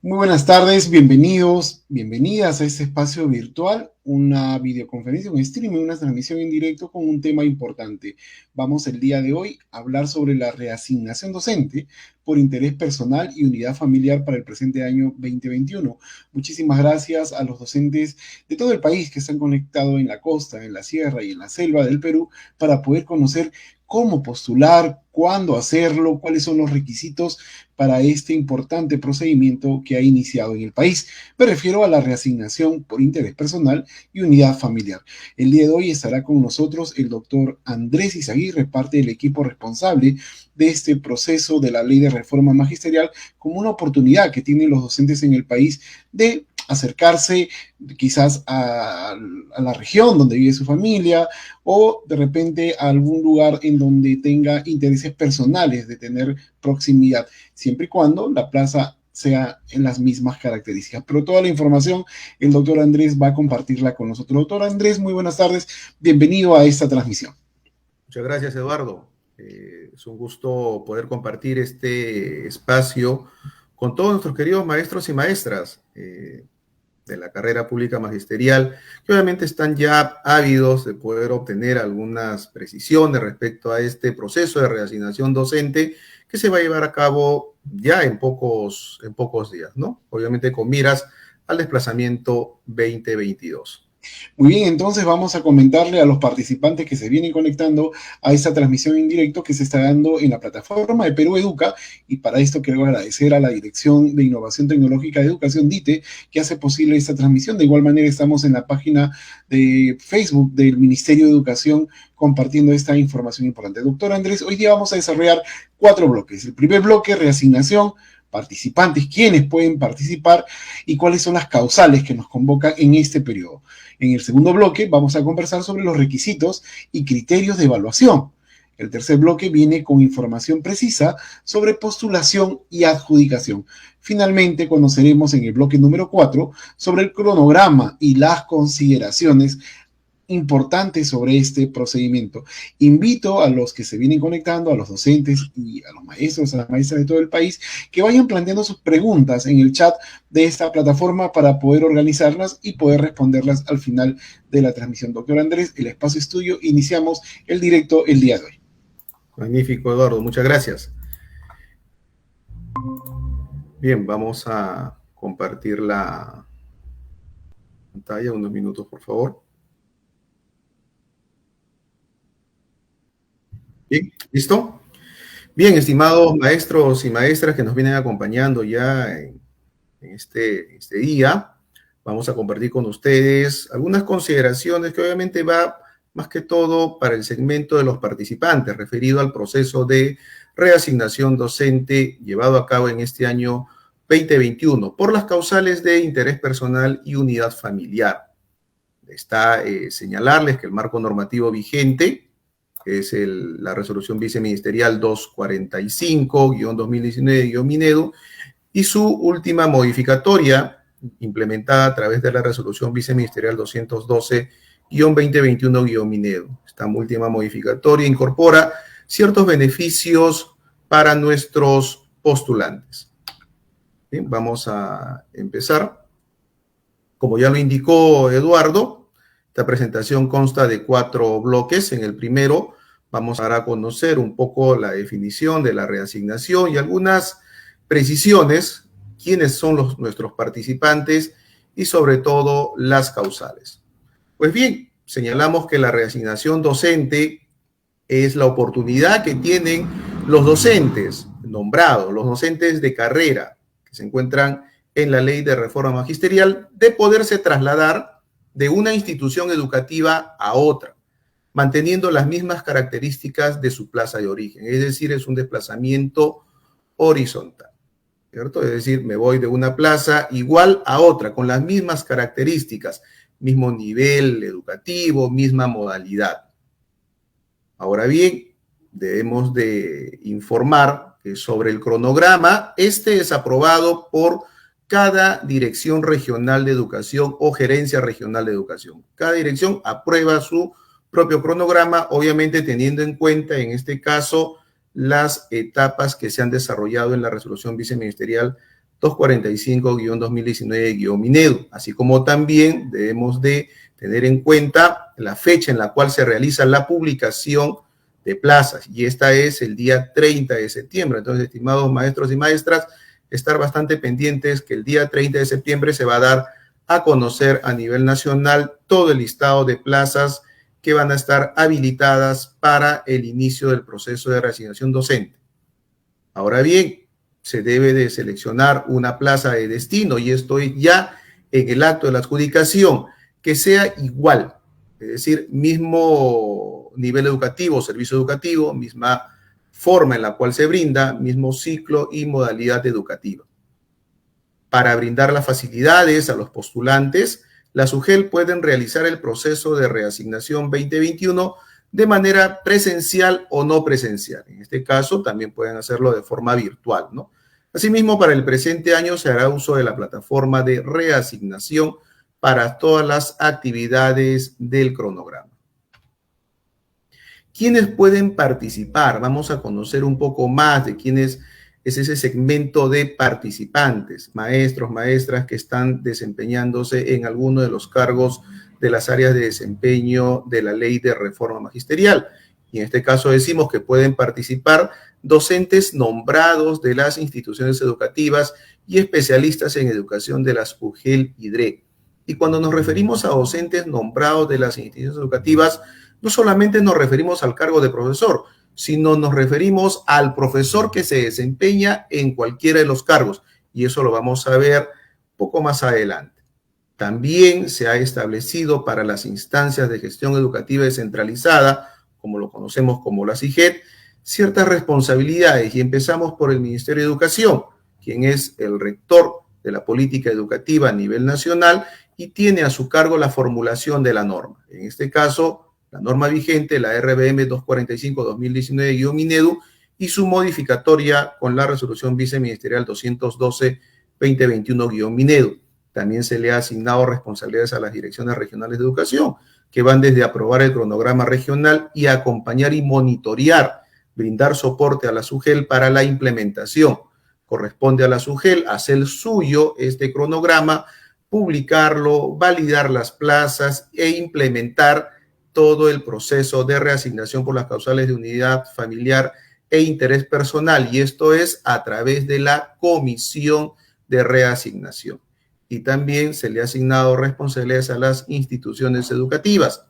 Muy buenas tardes, bienvenidos, bienvenidas a este espacio virtual, una videoconferencia, un streaming, una transmisión en directo con un tema importante. Vamos el día de hoy a hablar sobre la reasignación docente por interés personal y unidad familiar para el presente año 2021. Muchísimas gracias a los docentes de todo el país que están conectados en la costa, en la sierra y en la selva del Perú para poder conocer cómo postular, cuándo hacerlo, cuáles son los requisitos para este importante procedimiento que ha iniciado en el país. Me refiero a la reasignación por interés personal y unidad familiar. El día de hoy estará con nosotros el doctor Andrés Izaguirre, parte del equipo responsable de este proceso de la ley de reforma magisterial, como una oportunidad que tienen los docentes en el país de acercarse quizás a la región donde vive su familia o de repente a algún lugar en donde tenga intereses personales de tener proximidad, siempre y cuando la plaza sea en las mismas características. Pero toda la información el doctor Andrés va a compartirla con nosotros. Doctor Andrés, muy buenas tardes. Bienvenido a esta transmisión. Muchas gracias, Eduardo. Es un gusto poder compartir este espacio con todos nuestros queridos maestros y maestras de la carrera pública magisterial, que obviamente están ya ávidos de poder obtener algunas precisiones respecto a este proceso de reasignación docente que se va a llevar a cabo ya en pocos días, ¿no? Obviamente con miras al desplazamiento 2022. Muy bien, entonces vamos a comentarle a los participantes que se vienen conectando a esta transmisión en directo que se está dando en la plataforma de Perú Educa, y para esto quiero agradecer a la Dirección de Innovación Tecnológica de Educación, DITE, que hace posible esta transmisión. De igual manera estamos en la página de Facebook del Ministerio de Educación compartiendo esta información importante. Doctor Andrés, hoy día vamos a desarrollar 4 bloques. El primer bloque, reasignación, participantes, quiénes pueden participar y cuáles son las causales que nos convocan en este periodo. En el segundo bloque vamos a conversar sobre los requisitos y criterios de evaluación. El tercer bloque viene con información precisa sobre postulación y adjudicación. Finalmente, conoceremos en el bloque número 4 sobre el cronograma y las consideraciones importantes sobre este procedimiento. Invito a los que se vienen conectando, a los docentes y a los maestros, a las maestras de todo el país, que vayan planteando sus preguntas en el chat de esta plataforma para poder organizarlas y poder responderlas al final de la transmisión. Doctor Andrés, el espacio es tuyo. Iniciamos el directo el día de hoy. Magnífico, Eduardo. Muchas gracias. Bien, vamos a compartir la pantalla. Unos minutos, por favor. Bien, ¿listo? Bien, estimados maestros y maestras que nos vienen acompañando ya en este día, vamos a compartir con ustedes algunas consideraciones que obviamente va más que todo para el segmento de los participantes, referido al proceso de reasignación docente llevado a cabo en este año 2021 por las causales de interés personal y unidad familiar. Está señalarles que el marco normativo vigente es la resolución viceministerial 245-2019-Minedu, y su última modificatoria implementada a través de la resolución viceministerial 212-2021-Minedu. Esta última modificatoria incorpora ciertos beneficios para nuestros postulantes. Bien, vamos a empezar. Como ya lo indicó Eduardo, esta presentación consta de 4 bloques. En el primero vamos a dar a conocer un poco la definición de la reasignación y algunas precisiones, quiénes son nuestros participantes y sobre todo las causales. Pues bien, señalamos que la reasignación docente es la oportunidad que tienen los docentes nombrados, los docentes de carrera que se encuentran en la ley de reforma magisterial, de poderse trasladar de una institución educativa a otra, manteniendo las mismas características de su plaza de origen. Es decir, es un desplazamiento horizontal, ¿cierto? Es decir, me voy de una plaza igual a otra, con las mismas características, mismo nivel educativo, misma modalidad. Ahora bien, debemos de informar que sobre el cronograma, este es aprobado por cada dirección regional de educación o gerencia regional de educación. Cada dirección aprueba su propio cronograma, obviamente teniendo en cuenta, en este caso, las etapas que se han desarrollado en la resolución viceministerial 245-2019-Minedu, así como también debemos de tener en cuenta la fecha en la cual se realiza la publicación de plazas, y esta es el día 30 de septiembre. Entonces, estimados maestros y maestras, estar bastante pendientes que el día 30 de septiembre se va a dar a conocer a nivel nacional todo el listado de plazas que van a estar habilitadas para el inicio del proceso de reasignación docente. Ahora bien, se debe de seleccionar una plaza de destino, y esto es ya en el acto de la adjudicación, que sea igual, es decir, mismo nivel educativo, servicio educativo, misma forma en la cual se brinda, mismo ciclo y modalidad educativa. Para brindar las facilidades a los postulantes, las UGEL pueden realizar el proceso de reasignación 2021 de manera presencial o no presencial. En este caso, también pueden hacerlo de forma virtual, ¿no? Asimismo, para el presente año se hará uso de la plataforma de reasignación para todas las actividades del cronograma. ¿Quiénes pueden participar? Vamos a conocer un poco más de quiénes es ese segmento de participantes, maestros, maestras que están desempeñándose en alguno de los cargos de las áreas de desempeño de la ley de reforma magisterial. Y en este caso decimos que pueden participar docentes nombrados de las instituciones educativas y especialistas en educación de las UGEL y DRE. Y cuando nos referimos a docentes nombrados de las instituciones educativas, no solamente nos referimos al cargo de profesor, sino nos referimos al profesor que se desempeña en cualquiera de los cargos, y eso lo vamos a ver poco más adelante. También se ha establecido para las instancias de gestión educativa descentralizada, como lo conocemos como la CIGED, ciertas responsabilidades, y empezamos por el Ministerio de Educación, quien es el rector de la política educativa a nivel nacional y tiene a su cargo la formulación de la norma. En este caso, la norma vigente, la RBM 245-2019-Minedu, y su modificatoria con la resolución viceministerial 212-2021-Minedu. También se le ha asignado responsabilidades a las direcciones regionales de educación, que van desde aprobar el cronograma regional y acompañar y monitorear, brindar soporte a la SUGEL para la implementación. Corresponde a la SUGEL hacer suyo este cronograma, publicarlo, validar las plazas e implementar todo el proceso de reasignación por las causales de unidad familiar e interés personal, y esto es a través de la comisión de reasignación. Y también se le ha asignado responsabilidades a las instituciones educativas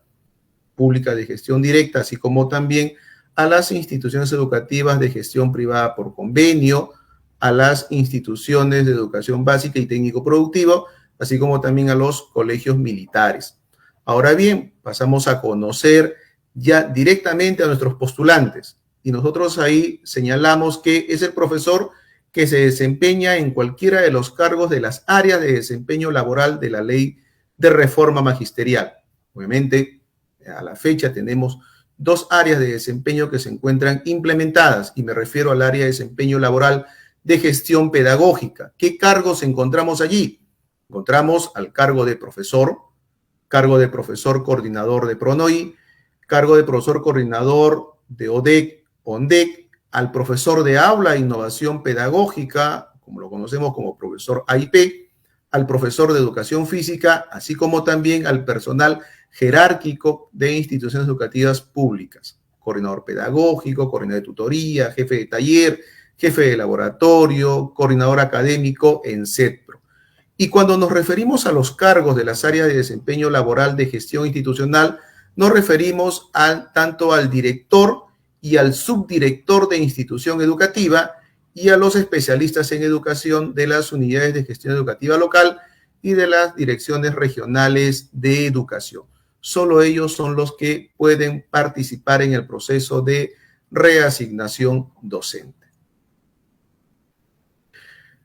públicas de gestión directa, así como también a las instituciones educativas de gestión privada por convenio, a las instituciones de educación básica y técnico-productivo, así como también a los colegios militares. Ahora bien, pasamos a conocer ya directamente a nuestros postulantes, y nosotros ahí señalamos que es el profesor que se desempeña en cualquiera de los cargos de las áreas de desempeño laboral de la ley de reforma magisterial. Obviamente, a la fecha tenemos dos áreas de desempeño que se encuentran implementadas, y me refiero al área de desempeño laboral de gestión pedagógica. ¿Qué cargos encontramos allí? Encontramos al cargo de profesor coordinador de PRONOI, cargo de profesor coordinador de ODEC, ONDEC, al profesor de aula e innovación pedagógica, como lo conocemos como profesor AIP, al profesor de educación física, así como también al personal jerárquico de instituciones educativas públicas, coordinador pedagógico, coordinador de tutoría, jefe de taller, jefe de laboratorio, coordinador académico en CETPRO. Y cuando nos referimos a los cargos de las áreas de desempeño laboral de gestión institucional, nos referimos tanto al director y al subdirector de institución educativa y a los especialistas en educación de las unidades de gestión educativa local y de las direcciones regionales de educación. Solo ellos son los que pueden participar en el proceso de reasignación docente.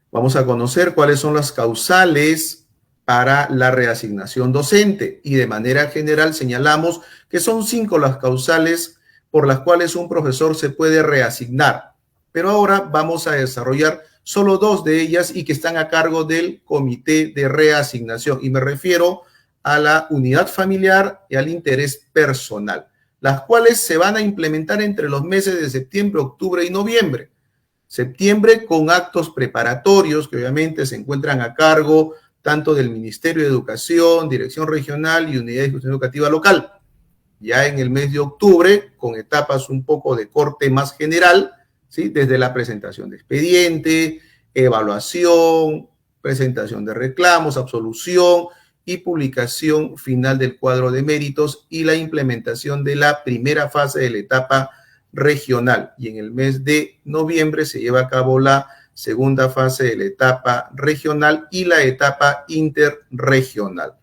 Vamos a conocer cuáles son las causales para la reasignación docente, y de manera general señalamos que son 5 las causales por las cuales un profesor se puede reasignar, pero ahora vamos a desarrollar solo 2 de ellas y que están a cargo del comité de reasignación, y me refiero a la unidad familiar y al interés personal, las cuales se van a implementar entre los meses de septiembre, octubre y noviembre. septiembre, con actos preparatorios que obviamente se encuentran a cargo tanto del Ministerio de Educación, Dirección Regional y Unidad de Ejecución Educativa Local. Ya en el mes de octubre, con etapas un poco de corte más general, ¿sí? Desde la presentación de expediente, evaluación, presentación de reclamos, absolución y publicación final del cuadro de méritos y la implementación de la primera fase de la etapa regional. Y en el mes de noviembre se lleva a cabo la segunda fase de la etapa regional y la etapa interregional.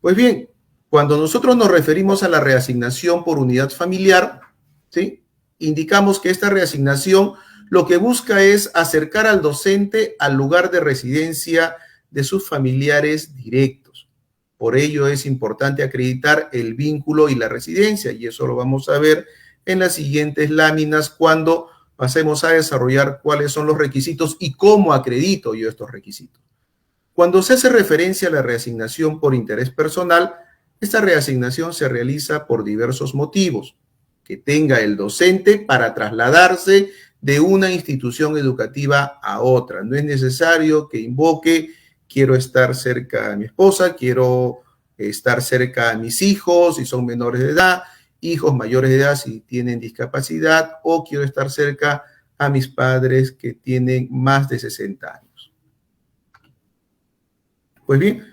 Pues bien, cuando nosotros nos referimos a la reasignación por unidad familiar, ¿sí? Indicamos que esta reasignación lo que busca es acercar al docente al lugar de residencia de sus familiares directos. Por ello es importante acreditar el vínculo y la residencia, y eso lo vamos a ver en las siguientes láminas cuando pasemos a desarrollar cuáles son los requisitos y cómo acredito yo estos requisitos. Cuando se hace referencia a la reasignación por interés personal, esta reasignación se realiza por diversos motivos que tenga el docente para trasladarse de una institución educativa a otra. No es necesario que invoque, quiero estar cerca de mi esposa, quiero estar cerca de mis hijos si son menores de edad, hijos mayores de edad si tienen discapacidad, o quiero estar cerca a mis padres que tienen más de 60 años. Pues bien,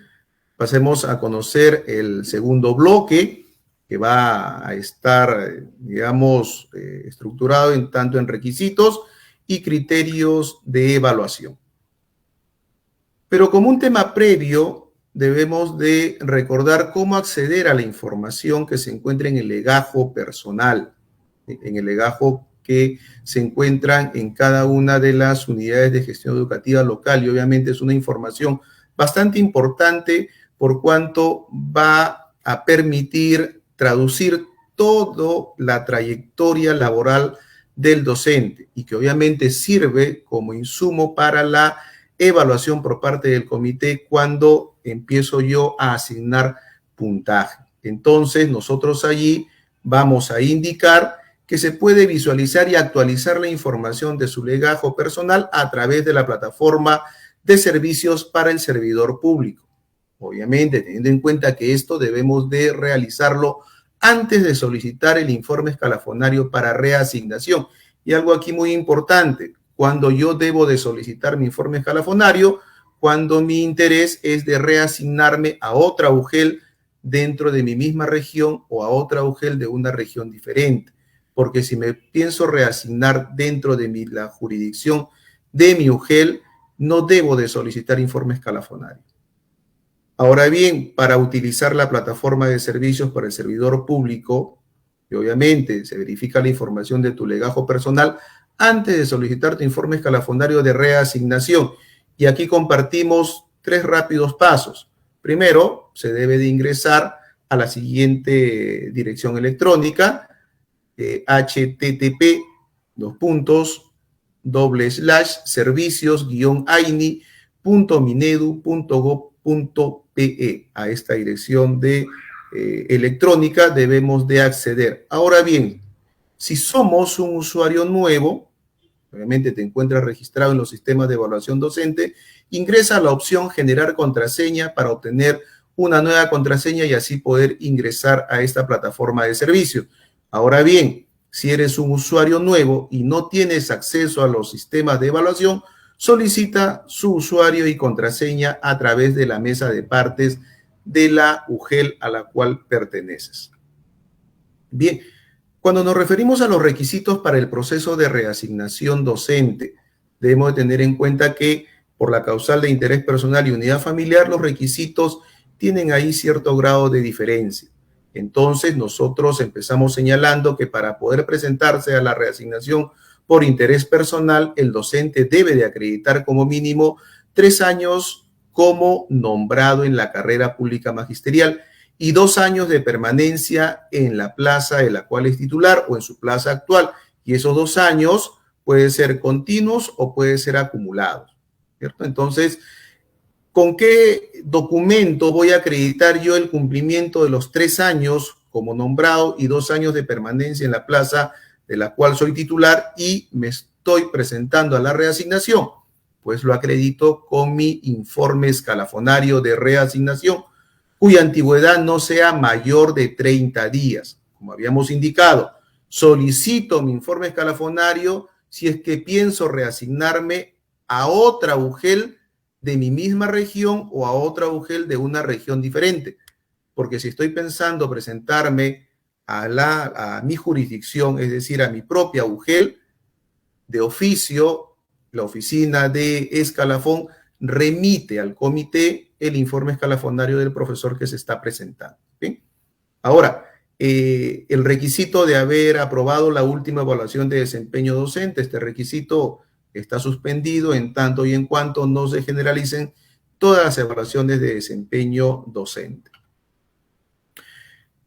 pasemos a conocer el segundo bloque, que va a estar, digamos, estructurado tanto en requisitos y criterios de evaluación. Pero como un tema previo, debemos de recordar cómo acceder a la información que se encuentra en el legajo personal, en el legajo que se encuentran en cada una de las unidades de gestión educativa local, y obviamente es una información bastante importante por cuanto va a permitir traducir toda la trayectoria laboral del docente y que obviamente sirve como insumo para la evaluación por parte del comité cuando empiezo yo a asignar puntaje. Entonces, nosotros allí vamos a indicar que se puede visualizar y actualizar la información de su legajo personal a través de la plataforma de servicios para el servidor público. Obviamente, teniendo en cuenta que esto debemos de realizarlo antes de solicitar el informe escalafonario para reasignación. Y algo aquí muy importante, cuando yo debo de solicitar mi informe escalafonario, cuando mi interés es de reasignarme a otra UGEL dentro de mi misma región o a otra UGEL de una región diferente. Porque si me pienso reasignar dentro de la jurisdicción de mi UGEL, no debo de solicitar informe escalafonario. Ahora bien, para utilizar la plataforma de servicios para el servidor público, y obviamente se verifica la información de tu legajo personal antes de solicitar tu informe escalafonario de reasignación. Y aquí compartimos 3 rápidos pasos. Primero, se debe de ingresar a la siguiente dirección electrónica, http://servicios-aini.minedu.gov.pe. A esta dirección de electrónica debemos de acceder. Ahora bien, si somos un usuario nuevo, obviamente te encuentras registrado en los sistemas de evaluación docente, ingresa a la opción generar contraseña para obtener una nueva contraseña y así poder ingresar a esta plataforma de servicios. Ahora bien, si eres un usuario nuevo y no tienes acceso a los sistemas de evaluación, solicita su usuario y contraseña a través de la mesa de partes de la UGEL a la cual perteneces. Bien, cuando nos referimos a los requisitos para el proceso de reasignación docente, debemos de tener en cuenta que por la causal de interés personal y unidad familiar, los requisitos tienen ahí cierto grado de diferencia. Entonces, nosotros empezamos señalando que para poder presentarse a la reasignación por interés personal, el docente debe de acreditar como mínimo 3 años como nombrado en la carrera pública magisterial y 2 años de permanencia en la plaza de la cual es titular o en su plaza actual. Y esos 2 años pueden ser continuos o pueden ser acumulados, ¿cierto? Entonces, ¿con qué documento voy a acreditar yo el cumplimiento de los 3 años como nombrado y 2 años de permanencia en la plaza de la cual soy titular y me estoy presentando a la reasignación? Pues lo acredito con mi informe escalafonario de reasignación, cuya antigüedad no sea mayor de 30 días. Como habíamos indicado, solicito mi informe escalafonario si es que pienso reasignarme a otra UGEL de mi misma región o a otra UGEL de una región diferente. Porque si estoy pensando presentarme a mi jurisdicción, es decir, a mi propia UGEL, de oficio, la oficina de escalafón remite al comité el informe escalafonario del profesor que se está presentando. ¿Bien? Ahora, el requisito de haber aprobado la última evaluación de desempeño docente, este requisito está suspendido en tanto y en cuanto no se generalicen todas las evaluaciones de desempeño docente.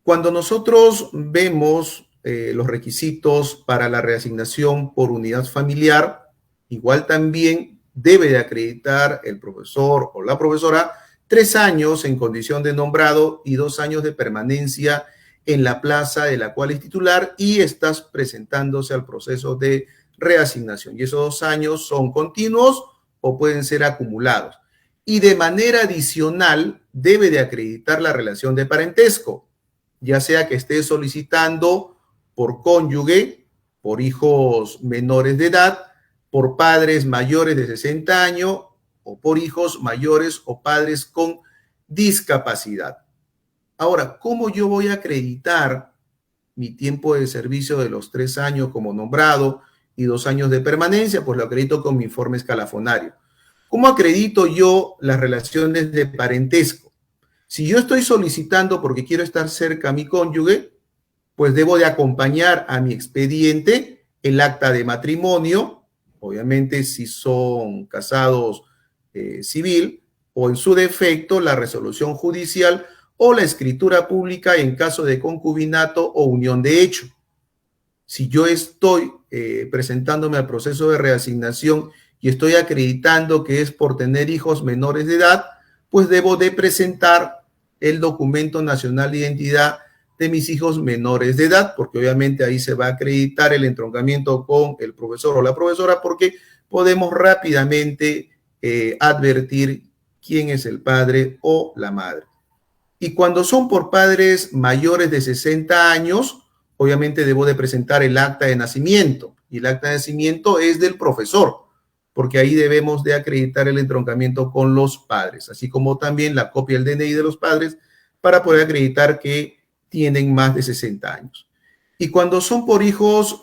Cuando nosotros vemos los requisitos para la reasignación por unidad familiar, igual también debe de acreditar el profesor o la profesora 3 años en condición de nombrado y 2 años de permanencia en la plaza de la cual es titular y estás presentándose al proceso de reasignación. Y esos 2 años son continuos o pueden ser acumulados. Y de manera adicional debe de acreditar la relación de parentesco, ya sea que esté solicitando por cónyuge, por hijos menores de edad, por padres mayores de 60 años o por hijos mayores o padres con discapacidad. Ahora, ¿cómo yo voy a acreditar mi tiempo de servicio de los 3 años como nombrado y 2 años de permanencia? Pues lo acredito con mi informe escalafonario. ¿Cómo acredito yo las relaciones de parentesco? Si yo estoy solicitando porque quiero estar cerca a mi cónyuge, pues debo de acompañar a mi expediente el acta de matrimonio, obviamente si son casados civil, o en su defecto la resolución judicial o la escritura pública en caso de concubinato o unión de hecho. Si yo estoy presentándome al proceso de reasignación y estoy acreditando que es por tener hijos menores de edad, pues debo de presentar el documento nacional de identidad de mis hijos menores de edad, porque obviamente ahí se va a acreditar el entroncamiento con el profesor o la profesora, porque podemos rápidamente advertir quién es el padre o la madre. Y cuando son por padres mayores de 60 años, obviamente debo de presentar el acta de nacimiento, y el acta de nacimiento es del profesor, porque ahí debemos de acreditar el entroncamiento con los padres, así como también la copia del DNI de los padres para poder acreditar que tienen más de 60 años. Y cuando son por hijos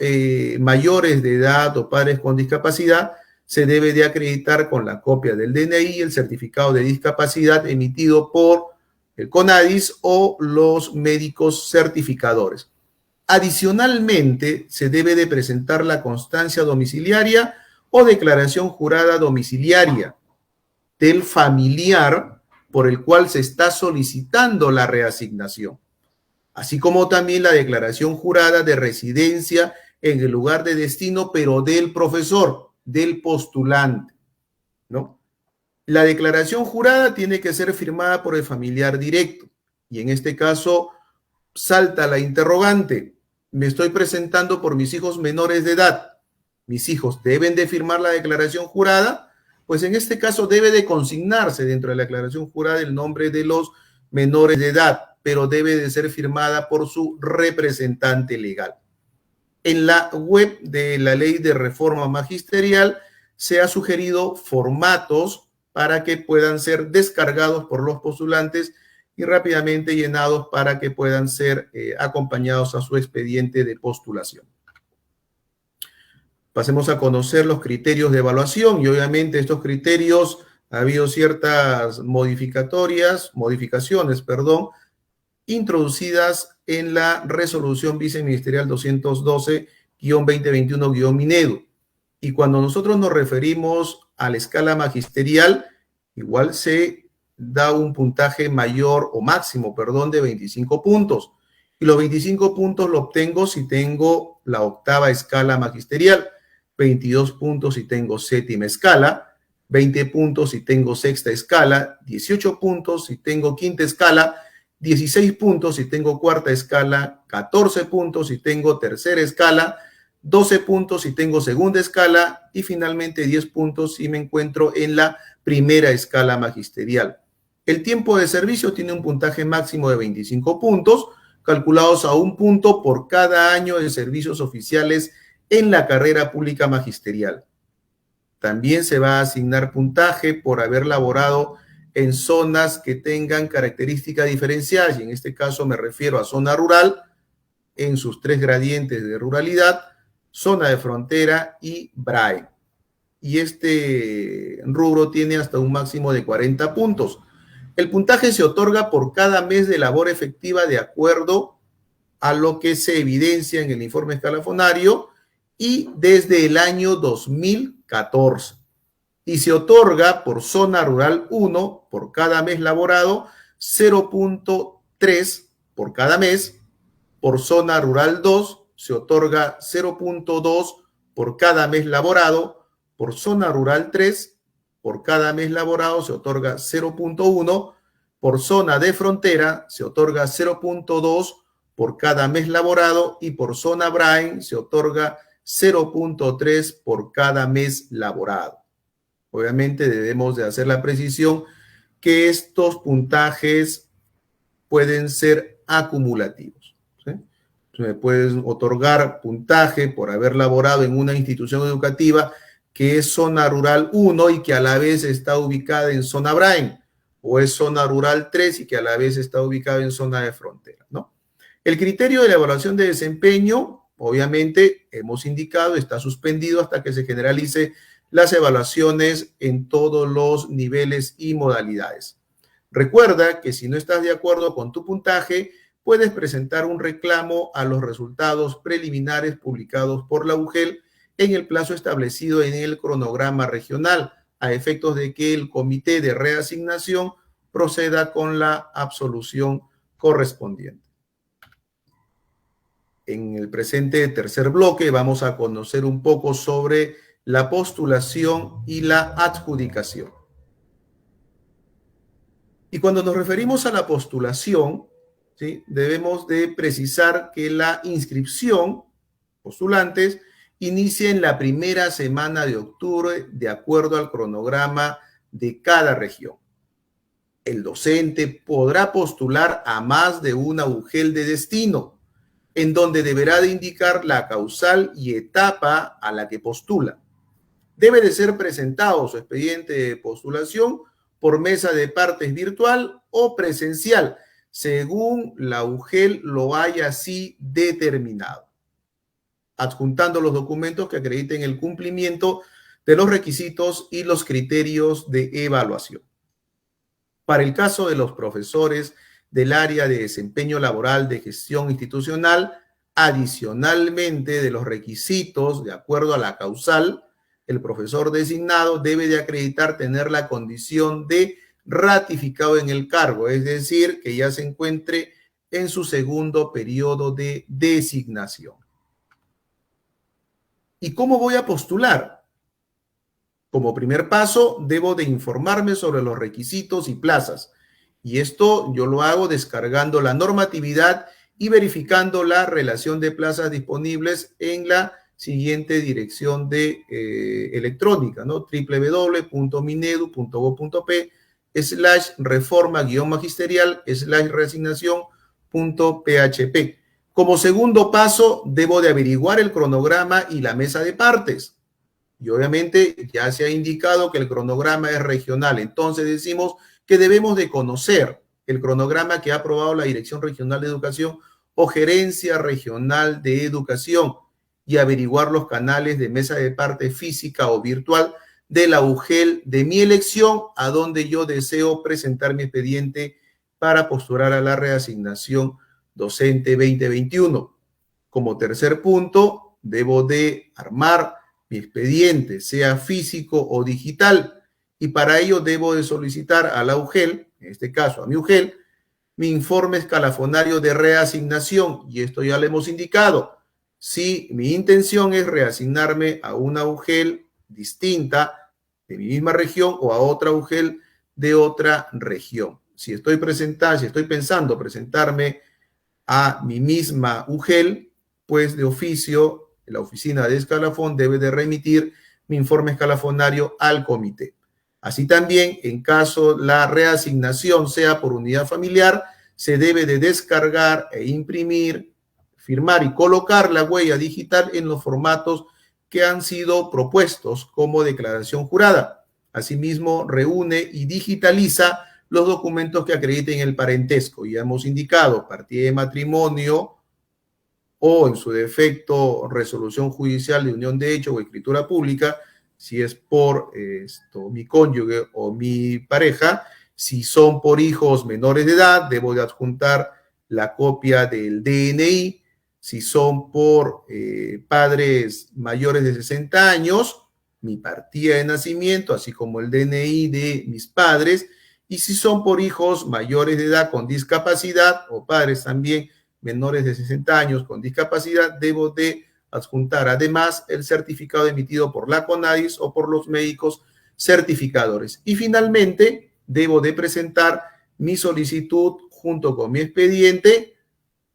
mayores de edad o padres con discapacidad, se debe de acreditar con la copia del DNI y el certificado de discapacidad emitido por el CONADIS o los médicos certificadores. Adicionalmente, se debe de presentar la constancia domiciliaria o declaración jurada domiciliaria del familiar por el cual se está solicitando la reasignación, así como también la declaración jurada de residencia en el lugar de destino, pero del profesor, del postulante, ¿no? La declaración jurada tiene que ser firmada por el familiar directo, y en este caso salta la interrogante: me estoy presentando por mis hijos menores de edad, ¿mis hijos deben de firmar la declaración jurada? Pues en este caso debe de consignarse dentro de la declaración jurada el nombre de los menores de edad, pero debe de ser firmada por su representante legal. En la web de la Ley de Reforma Magisterial se ha sugerido formatos para que puedan ser descargados por los postulantes y rápidamente llenados para que puedan ser acompañados a su expediente de postulación. Pasemos a conocer los criterios de evaluación, y obviamente estos criterios ha habido ciertas modificaciones, introducidas en la resolución viceministerial 212-2021-Minedu. Y cuando nosotros nos referimos a la escala magisterial, igual se da un puntaje mayor o máximo, de 25 puntos. Y los 25 puntos lo obtengo si tengo la octava escala magisterial, 22 puntos si tengo séptima escala, 20 puntos si tengo sexta escala, 18 puntos si tengo quinta escala, 16 puntos si tengo cuarta escala, 14 puntos si tengo tercera escala, 12 puntos si tengo segunda escala y finalmente 10 puntos si me encuentro en la primera escala magisterial. El tiempo de servicio tiene un puntaje máximo de 25 puntos, calculados a 1 punto por cada año de servicios oficiales en la carrera pública magisterial. También se va a asignar puntaje por haber laborado en zonas que tengan características diferenciadas, y en este caso me refiero a zona rural, en sus 3 gradientes de ruralidad, zona de frontera y BRAE. Y este rubro tiene hasta un máximo de 40 puntos. El puntaje se otorga por cada mes de labor efectiva de acuerdo a lo que se evidencia en el informe escalafonario y desde el año 2014. Y se otorga por zona rural 1 por cada mes laborado, 0.3 por cada mes. Por zona rural 2 se otorga 0.2 por cada mes laborado. Por zona rural 3, por cada mes laborado se otorga 0.1. Por zona de frontera se otorga 0.2 por cada mes laborado y por zona BRAE se otorga 0.3 por cada mes laborado. Obviamente debemos de hacer la precisión que estos puntajes pueden ser acumulativos. ¿Sí? Me pueden otorgar puntaje por haber laborado en una institución educativa que es zona rural 1 y que a la vez está ubicada en zona BRAE, o es zona rural 3 y que a la vez está ubicada en zona de frontera, ¿no? El criterio de la evaluación de desempeño, obviamente, hemos indicado, está suspendido hasta que se generalice las evaluaciones en todos los niveles y modalidades. Recuerda que si no estás de acuerdo con tu puntaje, puedes presentar un reclamo a los resultados preliminares publicados por la UGEL en el plazo establecido en el cronograma regional, a efectos de que el comité de reasignación proceda con la absolución correspondiente. En el presente tercer bloque vamos a conocer un poco sobre la postulación y la adjudicación. Y cuando nos referimos a la postulación, ¿sí?, debemos de precisar que la inscripción, postulantes, inicia en la primera semana de octubre de acuerdo al cronograma de cada región. El docente podrá postular a más de una UGEL de destino, en donde deberá de indicar la causal y etapa a la que postula. Debe de ser presentado su expediente de postulación por mesa de partes virtual o presencial, según la UGEL lo haya así determinado, adjuntando los documentos que acrediten el cumplimiento de los requisitos y los criterios de evaluación. Para el caso de los profesores del área de desempeño laboral de gestión institucional, adicionalmente de los requisitos de acuerdo a la causal, el profesor designado debe de acreditar tener la condición de ratificado en el cargo, es decir, que ya se encuentre en su segundo periodo de designación. ¿Y cómo voy a postular? Como primer paso, debo de informarme sobre los requisitos y plazas. Y esto yo lo hago descargando la normatividad y verificando la relación de plazas disponibles en la siguiente dirección de electrónica, ¿no? www.minedu.gov.p/reforma-magisterial/reasignación.php. Como segundo paso, debo de averiguar el cronograma y la mesa de partes. Y obviamente ya se ha indicado que el cronograma es regional. Entonces decimos que debemos de conocer el cronograma que ha aprobado la Dirección Regional de Educación o Gerencia Regional de Educación y averiguar los canales de mesa de parte física o virtual de la UGEL de mi elección, a donde yo deseo presentar mi expediente para postular a la reasignación docente 2021. Como tercer punto, debo de armar mi expediente, sea físico o digital, y para ello debo de solicitar a la UGEL, en este caso a mi UGEL, mi informe escalafonario de reasignación, y esto ya lo hemos indicado. Si mi intención es reasignarme a una UGEL distinta de mi misma región o a otra UGEL de otra región. Si estoy pensando presentarme a mi misma UGEL, pues de oficio la oficina de escalafón debe de remitir mi informe escalafonario al comité. Así también, en caso la reasignación sea por unidad familiar, se debe de descargar e imprimir, firmar y colocar la huella digital en los formatos que han sido propuestos como declaración jurada. Asimismo, reúne y digitaliza los documentos que acrediten el parentesco. Ya hemos indicado partida de matrimonio o, en su defecto, resolución judicial de unión de hecho o escritura pública, si es por mi cónyuge o mi pareja. Si son por hijos menores de edad, debo de adjuntar la copia del DNI. Si son por padres mayores de 60 años, mi partida de nacimiento, así como el DNI de mis padres. Y si son por hijos mayores de edad con discapacidad o padres también menores de 60 años con discapacidad, debo de adjuntar además el certificado emitido por la CONADIS o por los médicos certificadores. Y finalmente, debo de presentar mi solicitud junto con mi expediente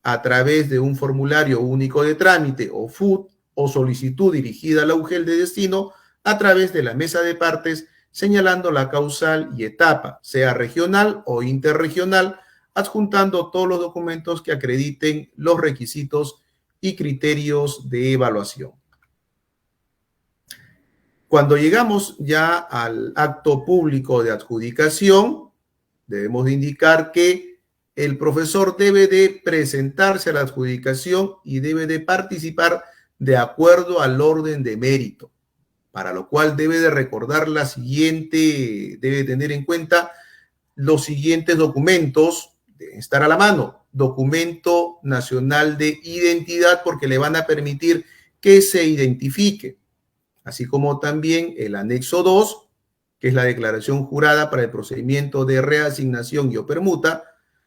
a través de un formulario único de trámite o FUT o solicitud dirigida a la UGEL de destino a través de la mesa de partes, señalando la causal y etapa, sea regional o interregional, adjuntando todos los documentos que acrediten los requisitos y criterios de evaluación. Cuando llegamos ya al acto público de adjudicación, debemos de indicar que el profesor debe de presentarse a la adjudicación y debe de participar de acuerdo al orden de mérito, para lo cual debe de recordar debe tener en cuenta los siguientes documentos, deben estar a la mano. Documento nacional de identidad, porque le van a permitir que se identifique, así como también el anexo 2, que es la declaración jurada para el procedimiento de reasignación y o permuta.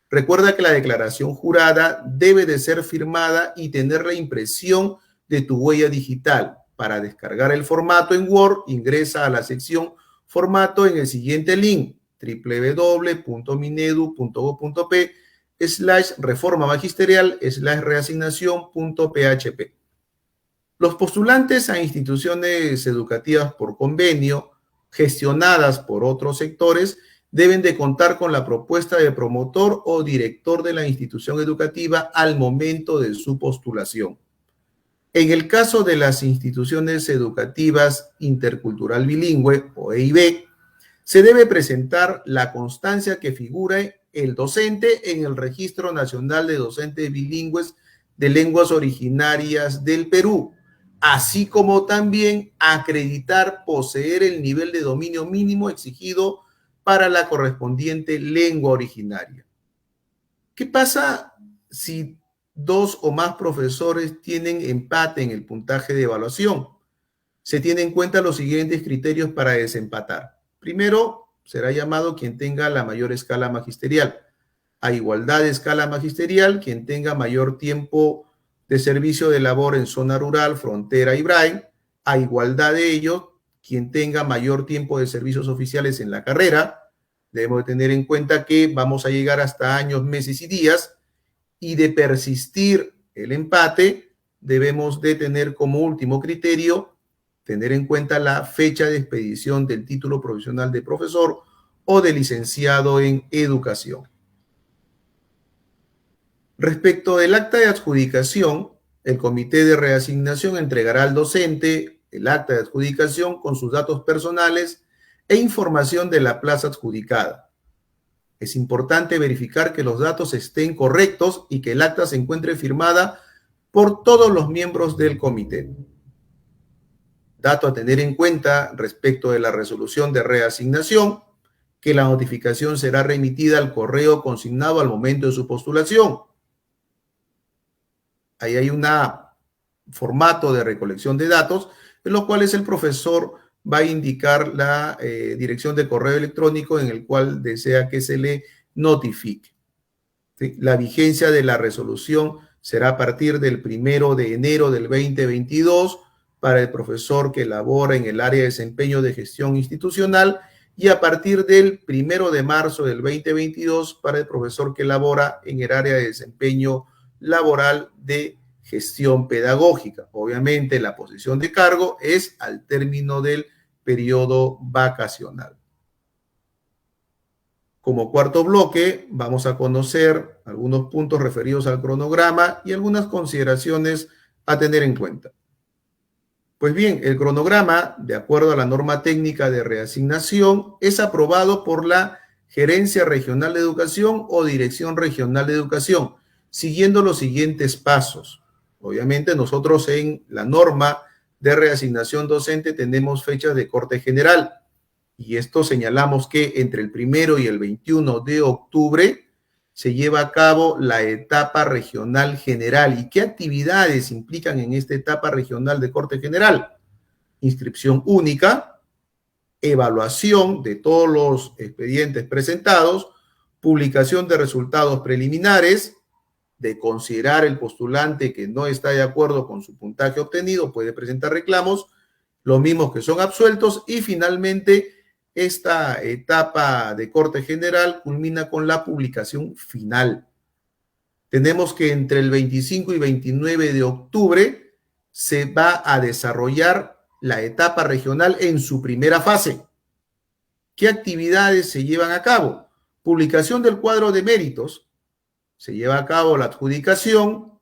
Recuerda que la declaración jurada debe de ser firmada y tener la impresión de tu huella digital. Para descargar el formato en Word, ingresa a la sección formato en el siguiente link: www.minedu.gov.p/reforma magisterial/reasignación.php. Los postulantes a instituciones educativas por convenio, gestionadas por otros sectores, deben de contar con la propuesta de promotor o director de la institución educativa al momento de su postulación. En el caso de las instituciones educativas intercultural bilingüe o EIB, se debe presentar la constancia que figure el docente en el Registro Nacional de Docentes Bilingües de Lenguas Originarias del Perú, así como también acreditar poseer el nivel de dominio mínimo exigido para la correspondiente lengua originaria. ¿Qué pasa si dos o más profesores tienen empate en el puntaje de evaluación? Se tienen en cuenta los siguientes criterios para desempatar. Primero, será llamado quien tenga la mayor escala magisterial. A igualdad de escala magisterial, quien tenga mayor tiempo de servicio de labor en zona rural, frontera y braille. A igualdad de ello, quien tenga mayor tiempo de servicios oficiales en la carrera. Debemos tener en cuenta que vamos a llegar hasta años, meses y días, y de persistir el empate, debemos de tener como último criterio tener en cuenta la fecha de expedición del título provisional de profesor o de licenciado en educación. Respecto del acta de adjudicación, el comité de reasignación entregará al docente el acta de adjudicación con sus datos personales e información de la plaza adjudicada. Es importante verificar que los datos estén correctos y que el acta se encuentre firmada por todos los miembros del comité. Dato a tener en cuenta respecto de la resolución de reasignación, que la notificación será remitida al correo consignado al momento de su postulación. Ahí hay un formato de recolección de datos, en los cuales el profesor va a indicar la dirección de correo electrónico en el cual desea que se le notifique. ¿Sí? La vigencia de la resolución será a partir del 1 de enero del 2022 para el profesor que labora en el área de desempeño de gestión institucional y a partir del 1 de marzo del 2022 para el profesor que labora en el área de desempeño laboral de gestión pedagógica. Obviamente la posición de cargo es al término del periodo vacacional. Como cuarto bloque, vamos a conocer algunos puntos referidos al cronograma y algunas consideraciones a tener en cuenta. Pues bien, el cronograma, de acuerdo a la norma técnica de reasignación, es aprobado por la Gerencia Regional de Educación o Dirección Regional de Educación, siguiendo los siguientes pasos. Obviamente, nosotros en la norma de reasignación docente tenemos fechas de corte general. Y esto señalamos que entre el 1 y el 21 de octubre se lleva a cabo la etapa regional general. ¿Y qué actividades implican en esta etapa regional de corte general? Inscripción única, evaluación de todos los expedientes presentados, publicación de resultados preliminares, de considerar el postulante que no está de acuerdo con su puntaje obtenido, puede presentar reclamos, los mismos que son absueltos, y finalmente esta etapa de corte general culmina con la publicación final. Tenemos que entre el 25 y 29 de octubre se va a desarrollar la etapa regional en su primera fase. ¿Qué actividades se llevan a cabo? Publicación del cuadro de méritos, se lleva a cabo la adjudicación,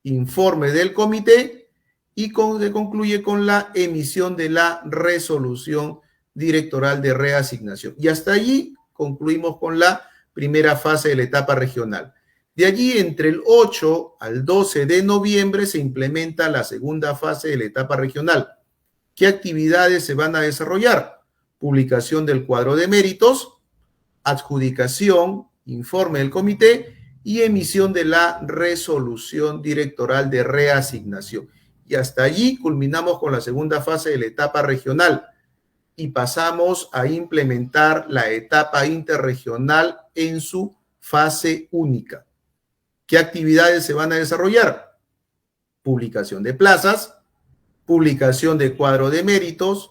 informe del comité y se concluye con la emisión de la resolución directoral de reasignación. Y hasta allí concluimos con la primera fase de la etapa regional. De allí, entre el 8 al 12 de noviembre, se implementa la segunda fase de la etapa regional. ¿Qué actividades se van a desarrollar? Publicación del cuadro de méritos, adjudicación, informe del comité y emisión de la resolución directoral de reasignación. Y hasta allí culminamos con la segunda fase de la etapa regional y pasamos a implementar la etapa interregional en su fase única. ¿Qué actividades se van a desarrollar? Publicación de plazas, publicación de cuadro de méritos,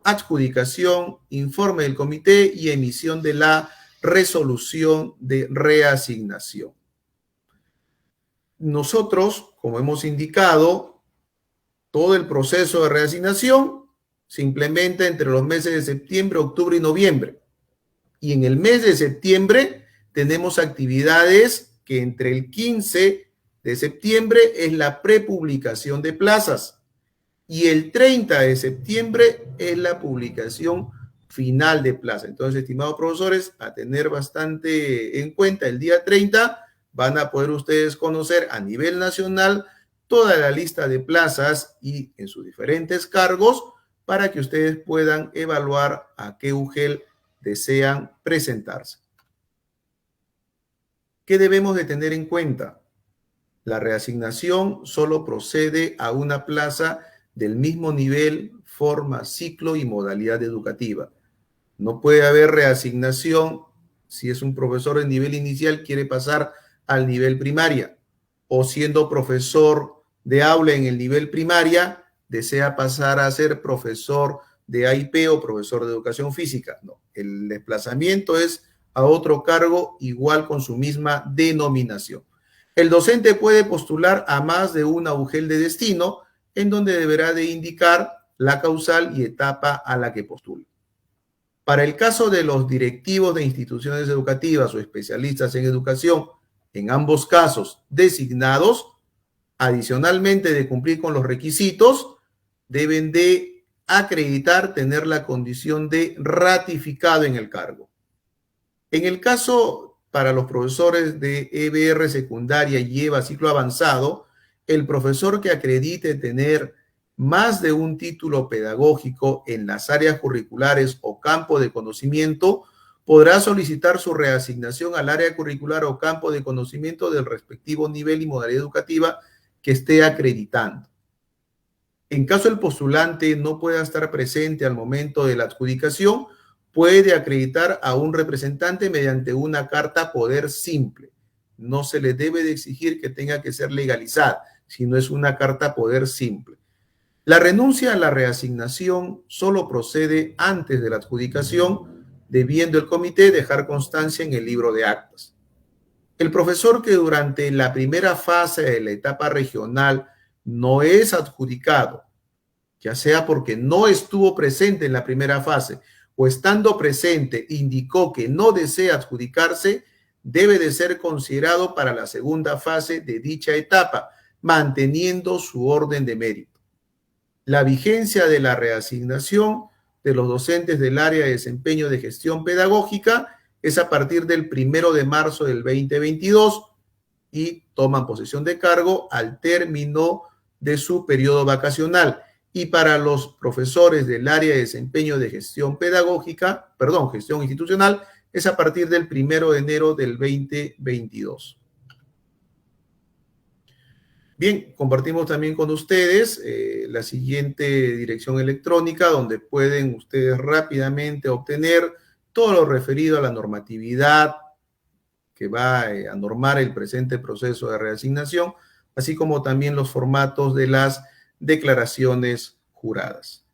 adjudicación, informe del comité y emisión de la resolución de reasignación. Nosotros, como hemos indicado, todo el proceso de reasignación se implementa entre los meses de septiembre, octubre y noviembre. Y en el mes de septiembre tenemos actividades que entre el 15 de septiembre es la prepublicación de plazas y el 30 de septiembre es la publicación final de plaza. Entonces, estimados profesores, a tener bastante en cuenta, el día 30 van a poder ustedes conocer a nivel nacional toda la lista de plazas y en sus diferentes cargos para que ustedes puedan evaluar a qué UGEL desean presentarse. ¿Qué debemos de tener en cuenta? La reasignación solo procede a una plaza del mismo nivel, forma, ciclo y modalidad educativa. No puede haber reasignación si es un profesor de nivel inicial, quiere pasar al nivel primaria, o siendo profesor de aula en el nivel primaria, desea pasar a ser profesor de AIP o profesor de educación física. No, el desplazamiento es a otro cargo igual con su misma denominación. El docente puede postular a más de una UGEL de destino, en donde deberá de indicar la causal y etapa a la que postule. Para el caso de los directivos de instituciones educativas o especialistas en educación, en ambos casos designados, adicionalmente de cumplir con los requisitos, deben de acreditar tener la condición de ratificado en el cargo. En el caso para los profesores de EBR secundaria y EVA ciclo avanzado, el profesor que acredite tener más de un título pedagógico en las áreas curriculares o campo de conocimiento podrá solicitar su reasignación al área curricular o campo de conocimiento del respectivo nivel y modalidad educativa que esté acreditando. En caso el postulante no pueda estar presente al momento de la adjudicación, puede acreditar a un representante mediante una carta poder simple. No se le debe de exigir que tenga que ser legalizada, sino es una carta poder simple. La renuncia a la reasignación solo procede antes de la adjudicación, debiendo el comité dejar constancia en el libro de actas. El profesor que durante la primera fase de la etapa regional no es adjudicado, ya sea porque no estuvo presente en la primera fase o estando presente indicó que no desea adjudicarse, debe de ser considerado para la segunda fase de dicha etapa, manteniendo su orden de mérito. La vigencia de la reasignación de los docentes del área de desempeño de gestión pedagógica es a partir del 1 de marzo del 2022 y toman posesión de cargo al término de su periodo vacacional. Y para los profesores del área de desempeño de gestión pedagógica, gestión institucional, es a partir del 1 de enero del 2022. Bien, compartimos también con ustedes la siguiente dirección electrónica donde pueden ustedes rápidamente obtener todo lo referido a la normatividad que va a normar el presente proceso de reasignación, así como también los formatos de las declaraciones juradas.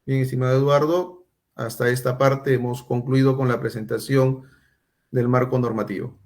Bien, estimado Eduardo, hasta esta parte hemos concluido con la presentación del marco normativo.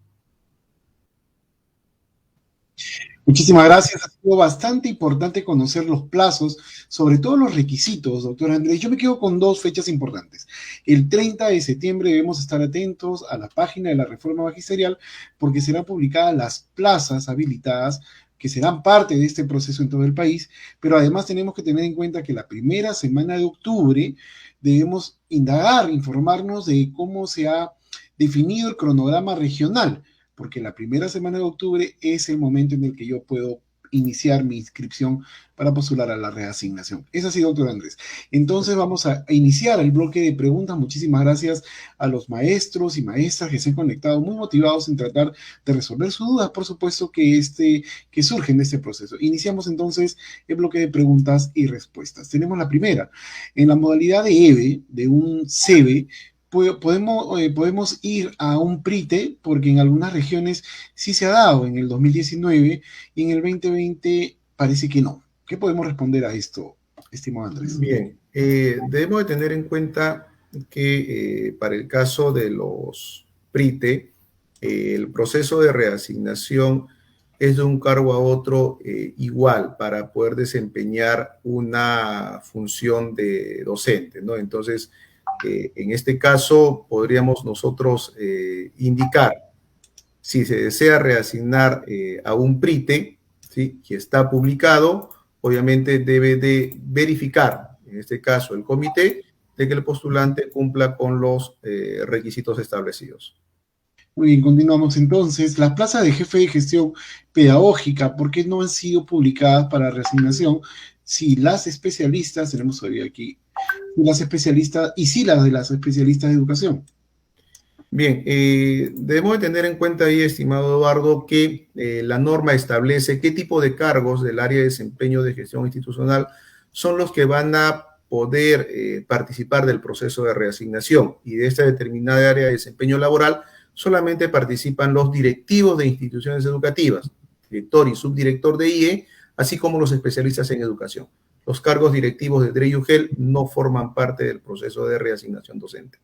Muchísimas gracias. Ha sido bastante importante conocer los plazos, sobre todo los requisitos, doctor Andrés. Yo me quedo con dos fechas importantes. El 30 de septiembre debemos estar atentos a la página de la reforma magisterial porque serán publicadas las plazas habilitadas que serán parte de este proceso en todo el país, pero además tenemos que tener en cuenta que la primera semana de octubre debemos indagar, informarnos de cómo se ha definido el cronograma regional, porque la primera semana de octubre es el momento en el que yo puedo iniciar mi inscripción para postular a la reasignación. Es así, doctor Andrés. Entonces vamos a iniciar el bloque de preguntas. Muchísimas gracias a los maestros y maestras que se han conectado muy motivados en tratar de resolver sus dudas, por supuesto, que surgen de este proceso. Iniciamos entonces el bloque de preguntas y respuestas. Tenemos la primera. En la modalidad de EVE, de un CEBE, podemos ir a un PRITE, porque en algunas regiones sí se ha dado en el 2019 y en el 2020 parece que no. ¿Qué podemos responder a esto, estimado Andrés? Bien, debemos de tener en cuenta que para el caso de los PRITE, el proceso de reasignación es de un cargo a otro igual para poder desempeñar una función de docente, ¿no? Entonces, en este caso, podríamos nosotros indicar si se desea reasignar a un PRITE, ¿sí?, que está publicado, obviamente debe de verificar, en este caso el comité, de que el postulante cumpla con los requisitos establecidos. Muy bien, continuamos entonces. Las plazas de jefe de gestión pedagógica, ¿por qué no han sido publicadas para reasignación? Si las especialistas, tenemos todavía aquí, las especialistas, y sí las de las especialistas de educación. Bien, debemos de tener en cuenta ahí, estimado Eduardo, que la norma establece qué tipo de cargos del área de desempeño de gestión institucional son los que van a poder participar del proceso de reasignación, y de esta determinada área de desempeño laboral solamente participan los directivos de instituciones educativas, director y subdirector de IE, así como los especialistas en educación. Los cargos directivos de DRE y UGEL no forman parte del proceso de reasignación docente.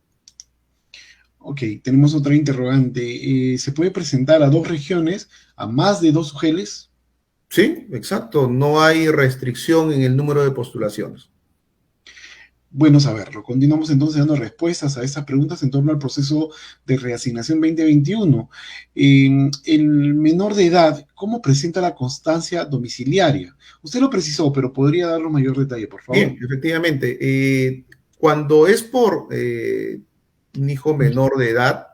Ok, tenemos otra interrogante. ¿Se puede presentar a 2 regiones, a más de 2 UGELes? Sí, exacto. No hay restricción en el número de postulaciones. Bueno saberlo. Continuamos entonces dando respuestas a estas preguntas en torno al proceso de reasignación 2021. El menor de edad, ¿cómo presenta la constancia domiciliaria? Usted lo precisó, pero podría darnos mayor detalle, por favor. Bien, efectivamente. Cuando es por un hijo menor de edad,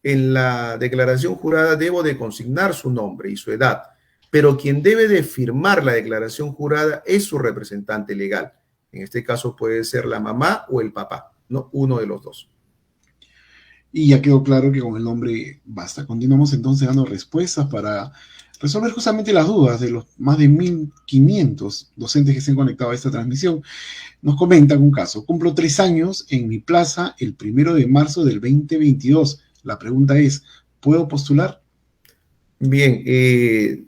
en la declaración jurada debo de consignar su nombre y su edad, pero quien debe de firmar la declaración jurada es su representante legal. En este caso puede ser la mamá o el papá, ¿no? Uno de los dos. Y ya quedó claro que con el nombre basta. Continuamos entonces dando respuestas para resolver justamente las dudas de los más de 1.500 docentes que se han conectado a esta transmisión. Nos comentan un caso. Cumplo 3 años en mi plaza el 1 de marzo del 2022. La pregunta es, ¿puedo postular? Bien,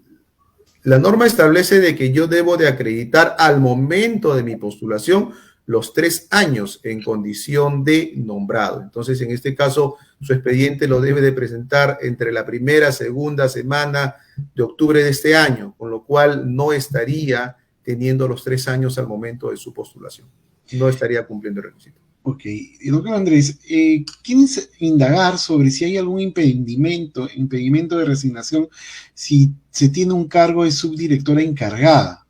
la norma establece de que yo debo de acreditar al momento de mi postulación los 3 años en condición de nombrado. Entonces, en este caso, su expediente lo debe de presentar entre la primera, segunda semana de octubre de este año, con lo cual no estaría teniendo los 3 años al momento de su postulación. No estaría cumpliendo el requisito. Ok, doctor Andrés, ¿quieres indagar sobre si hay algún impedimento de resignación si se tiene un cargo de subdirectora encargada?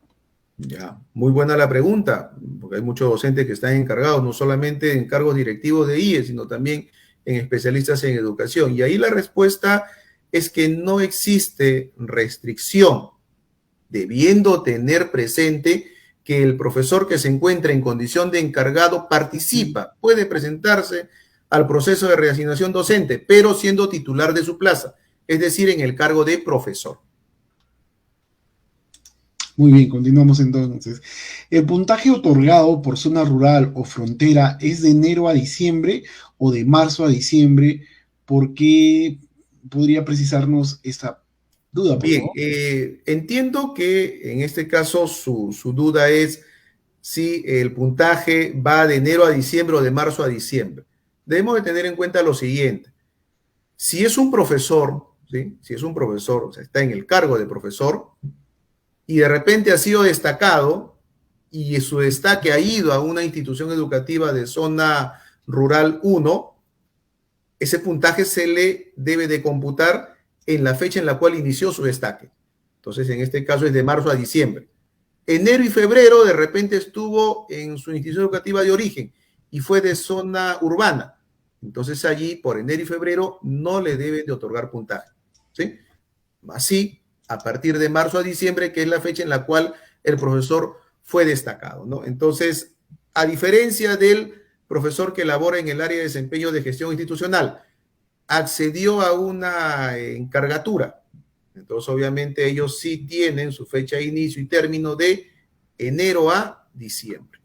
Ya, muy buena la pregunta, porque hay muchos docentes que están encargados, no solamente en cargos directivos de IE, sino también en especialistas en educación. Y ahí la respuesta es que no existe restricción, debiendo tener presente que el profesor que se encuentra en condición de encargado participa, puede presentarse al proceso de reasignación docente, pero siendo titular de su plaza, es decir, en el cargo de profesor. Muy bien, continuamos entonces. ¿El puntaje otorgado por zona rural o frontera es de enero a diciembre o de marzo a diciembre? ¿Por qué podría precisarnos esta duda, por Bien, favor? entiendo que en este caso su duda es si el puntaje va de enero a diciembre o de marzo a diciembre. Debemos de tener en cuenta lo siguiente. Si es un profesor, ¿sí? Si es un profesor, o sea, está en el cargo de profesor y de repente ha sido destacado y su destaque ha ido a una institución educativa de zona rural 1, ese puntaje se le debe de computar en la fecha en la cual inició su destaque. Entonces, en este caso es de marzo a diciembre. Enero y febrero de repente estuvo en su institución educativa de origen y fue de zona urbana. Entonces allí, por enero y febrero, no le debe de otorgar puntaje, ¿sí? Así, a partir de marzo a diciembre, que es la fecha en la cual el profesor fue destacado, ¿no? Entonces, a diferencia del profesor que labora en el área de desempeño de gestión institucional, accedió a una encargatura. Entonces, obviamente, ellos sí tienen su fecha de inicio y término de enero a diciembre.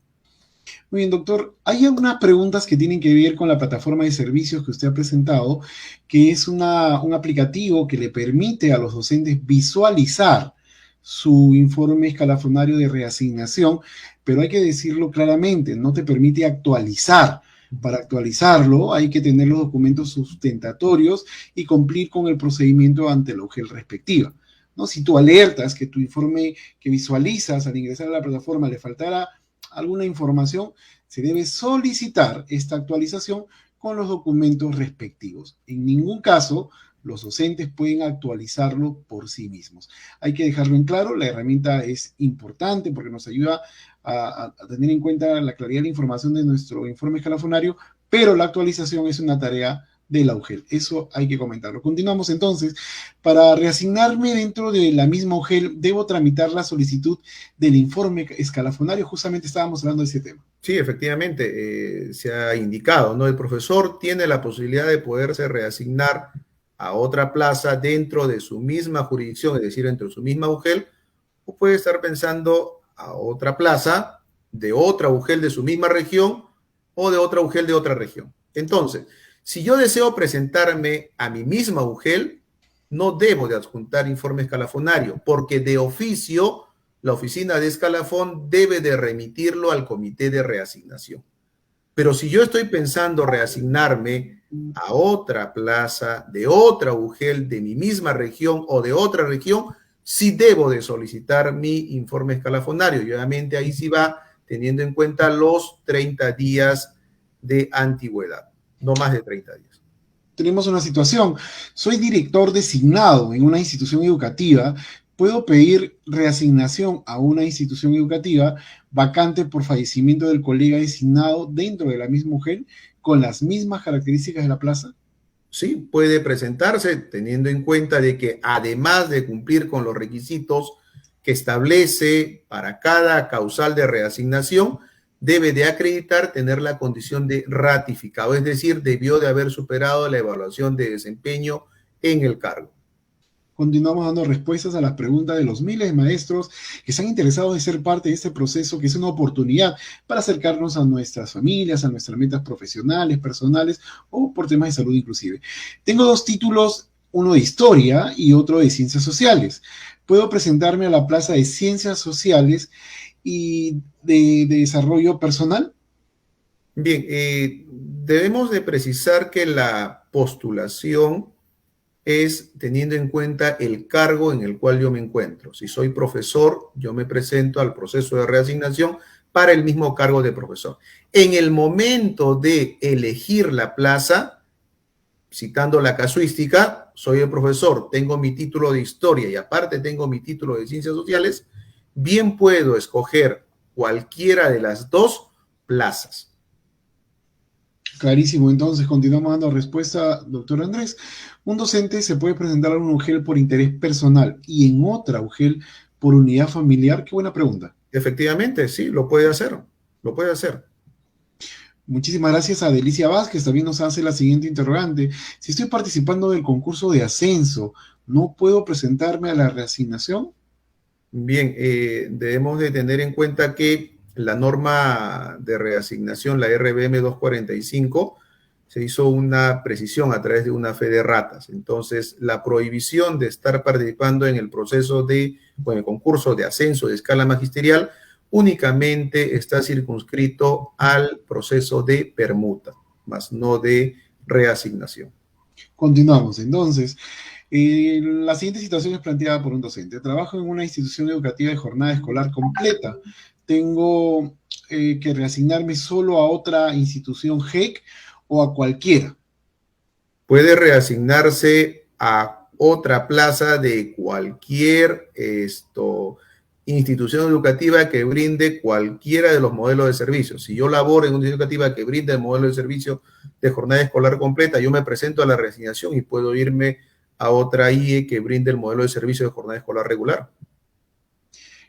Muy bien, doctor. Hay algunas preguntas que tienen que ver con la plataforma de servicios que usted ha presentado, que es un aplicativo que le permite a los docentes visualizar su informe escalafonario de reasignación, pero hay que decirlo claramente, no te permite actualizar. Para actualizarlo hay que tener los documentos sustentatorios y cumplir con el procedimiento ante la UGEL respectiva, ¿no? Si tú alertas que tu informe que visualizas al ingresar a la plataforma le faltara alguna información, se debe solicitar esta actualización con los documentos respectivos. En ningún caso los docentes pueden actualizarlo por sí mismos. Hay que dejarlo en claro, la herramienta es importante porque nos ayuda a tener en cuenta la claridad de la información de nuestro informe escalafonario, pero la actualización es una tarea de la UGEL. Eso hay que comentarlo. Continuamos entonces. Para reasignarme dentro de la misma UGEL, ¿debo tramitar la solicitud del informe escalafonario? Justamente estábamos hablando de ese tema. Sí, efectivamente, se ha indicado, ¿no? El profesor tiene la posibilidad de poderse reasignar a otra plaza dentro de su misma jurisdicción, es decir, dentro de su misma UGEL, o puede estar pensando a otra plaza de otra UGEL de su misma región o de otra UGEL de otra región. Entonces, si yo deseo presentarme a mi misma UGEL, no debo de adjuntar informe escalafonario, porque de oficio la oficina de escalafón debe de remitirlo al comité de reasignación. Pero si yo estoy pensando reasignarme a otra plaza de otra UGEL de mi misma región o de otra región, sí debo de solicitar mi informe escalafonario. Y obviamente ahí sí va teniendo en cuenta los 30 días de antigüedad, no más de 30 días. Tenemos una situación. Soy director designado en una institución educativa. Puedo pedir reasignación a una institución educativa vacante por fallecimiento del colega designado dentro de la misma UGEL con las mismas características de la plaza. Sí, puede presentarse teniendo en cuenta de que además de cumplir con los requisitos que establece para cada causal de reasignación, debe de acreditar tener la condición de ratificado, es decir, debió de haber superado la evaluación de desempeño en el cargo. Continuamos dando respuestas a las preguntas de los miles de maestros que están interesados en ser parte de este proceso, que es una oportunidad para acercarnos a nuestras familias, a nuestras metas profesionales, personales o por temas de salud inclusive. Tengo 2 títulos, uno de historia y otro de ciencias sociales. Puedo presentarme a la plaza de ciencias sociales y de desarrollo personal. Bien, debemos de precisar que la postulación es teniendo en cuenta el cargo en el cual yo me encuentro. Si soy profesor, yo me presento al proceso de reasignación para el mismo cargo de profesor. En el momento de elegir la plaza, citando la casuística, soy el profesor, tengo mi título de historia y aparte tengo mi título de ciencias sociales, bien puedo escoger cualquiera de las dos plazas. Clarísimo, entonces continuamos dando respuesta, doctor Andrés. Un docente se puede presentar a un UGEL por interés personal y en otra UGEL por unidad familiar. Qué buena pregunta. Efectivamente, sí, lo puede hacer, lo puede hacer. Muchísimas gracias a Delicia Vázquez. También nos hace la siguiente interrogante. Si estoy participando del concurso de ascenso, ¿no puedo presentarme a la reasignación? Bien, debemos de tener en cuenta que la norma de reasignación, la RBM 245, se hizo una precisión a través de una fe de ratas. Entonces, la prohibición de estar participando en el proceso de, o en el concurso de ascenso de escala magisterial, únicamente está circunscrito al proceso de permuta, más no de reasignación. Continuamos. Entonces, la siguiente situación es planteada por un docente. Trabajo en una institución educativa de jornada escolar completa. Tengo que reasignarme solo a otra institución GEC o a cualquiera. Puede reasignarse a otra plaza de cualquier institución educativa que brinde cualquiera de los modelos de servicio. Si yo laboro en una institución educativa que brinde el modelo de servicio de jornada escolar completa, yo me presento a la reasignación y puedo irme a otra IE que brinde el modelo de servicio de jornada escolar regular.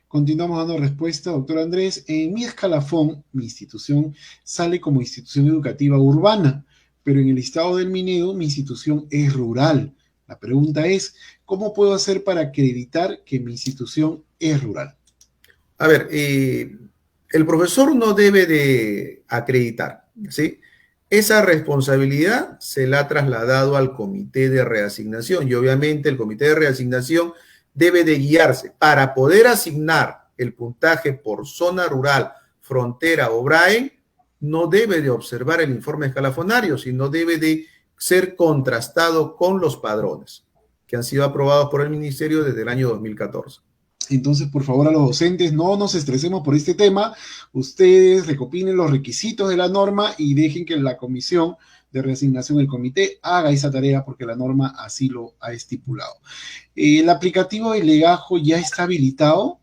Continuamos dando respuesta, doctor Andrés. En mi escalafón, mi institución sale como institución educativa urbana, pero en el listado del Minedo mi institución es rural. La pregunta es, ¿cómo puedo hacer para acreditar que mi institución es rural? A ver, el profesor no debe de acreditar, ¿sí? Esa responsabilidad se la ha trasladado al comité de reasignación y obviamente el comité de reasignación debe de guiarse para poder asignar el puntaje por zona rural, frontera o BRAE, no debe de observar el informe escalafonario, sino debe de ser contrastado con los padrones que han sido aprobados por el ministerio desde el año 2014. Entonces, por favor, a los docentes, no nos estresemos por este tema. Ustedes recopilen los requisitos de la norma y dejen que la comisión de reasignación, el comité, haga esa tarea porque la norma así lo ha estipulado. ¿El aplicativo de legajo ya está habilitado?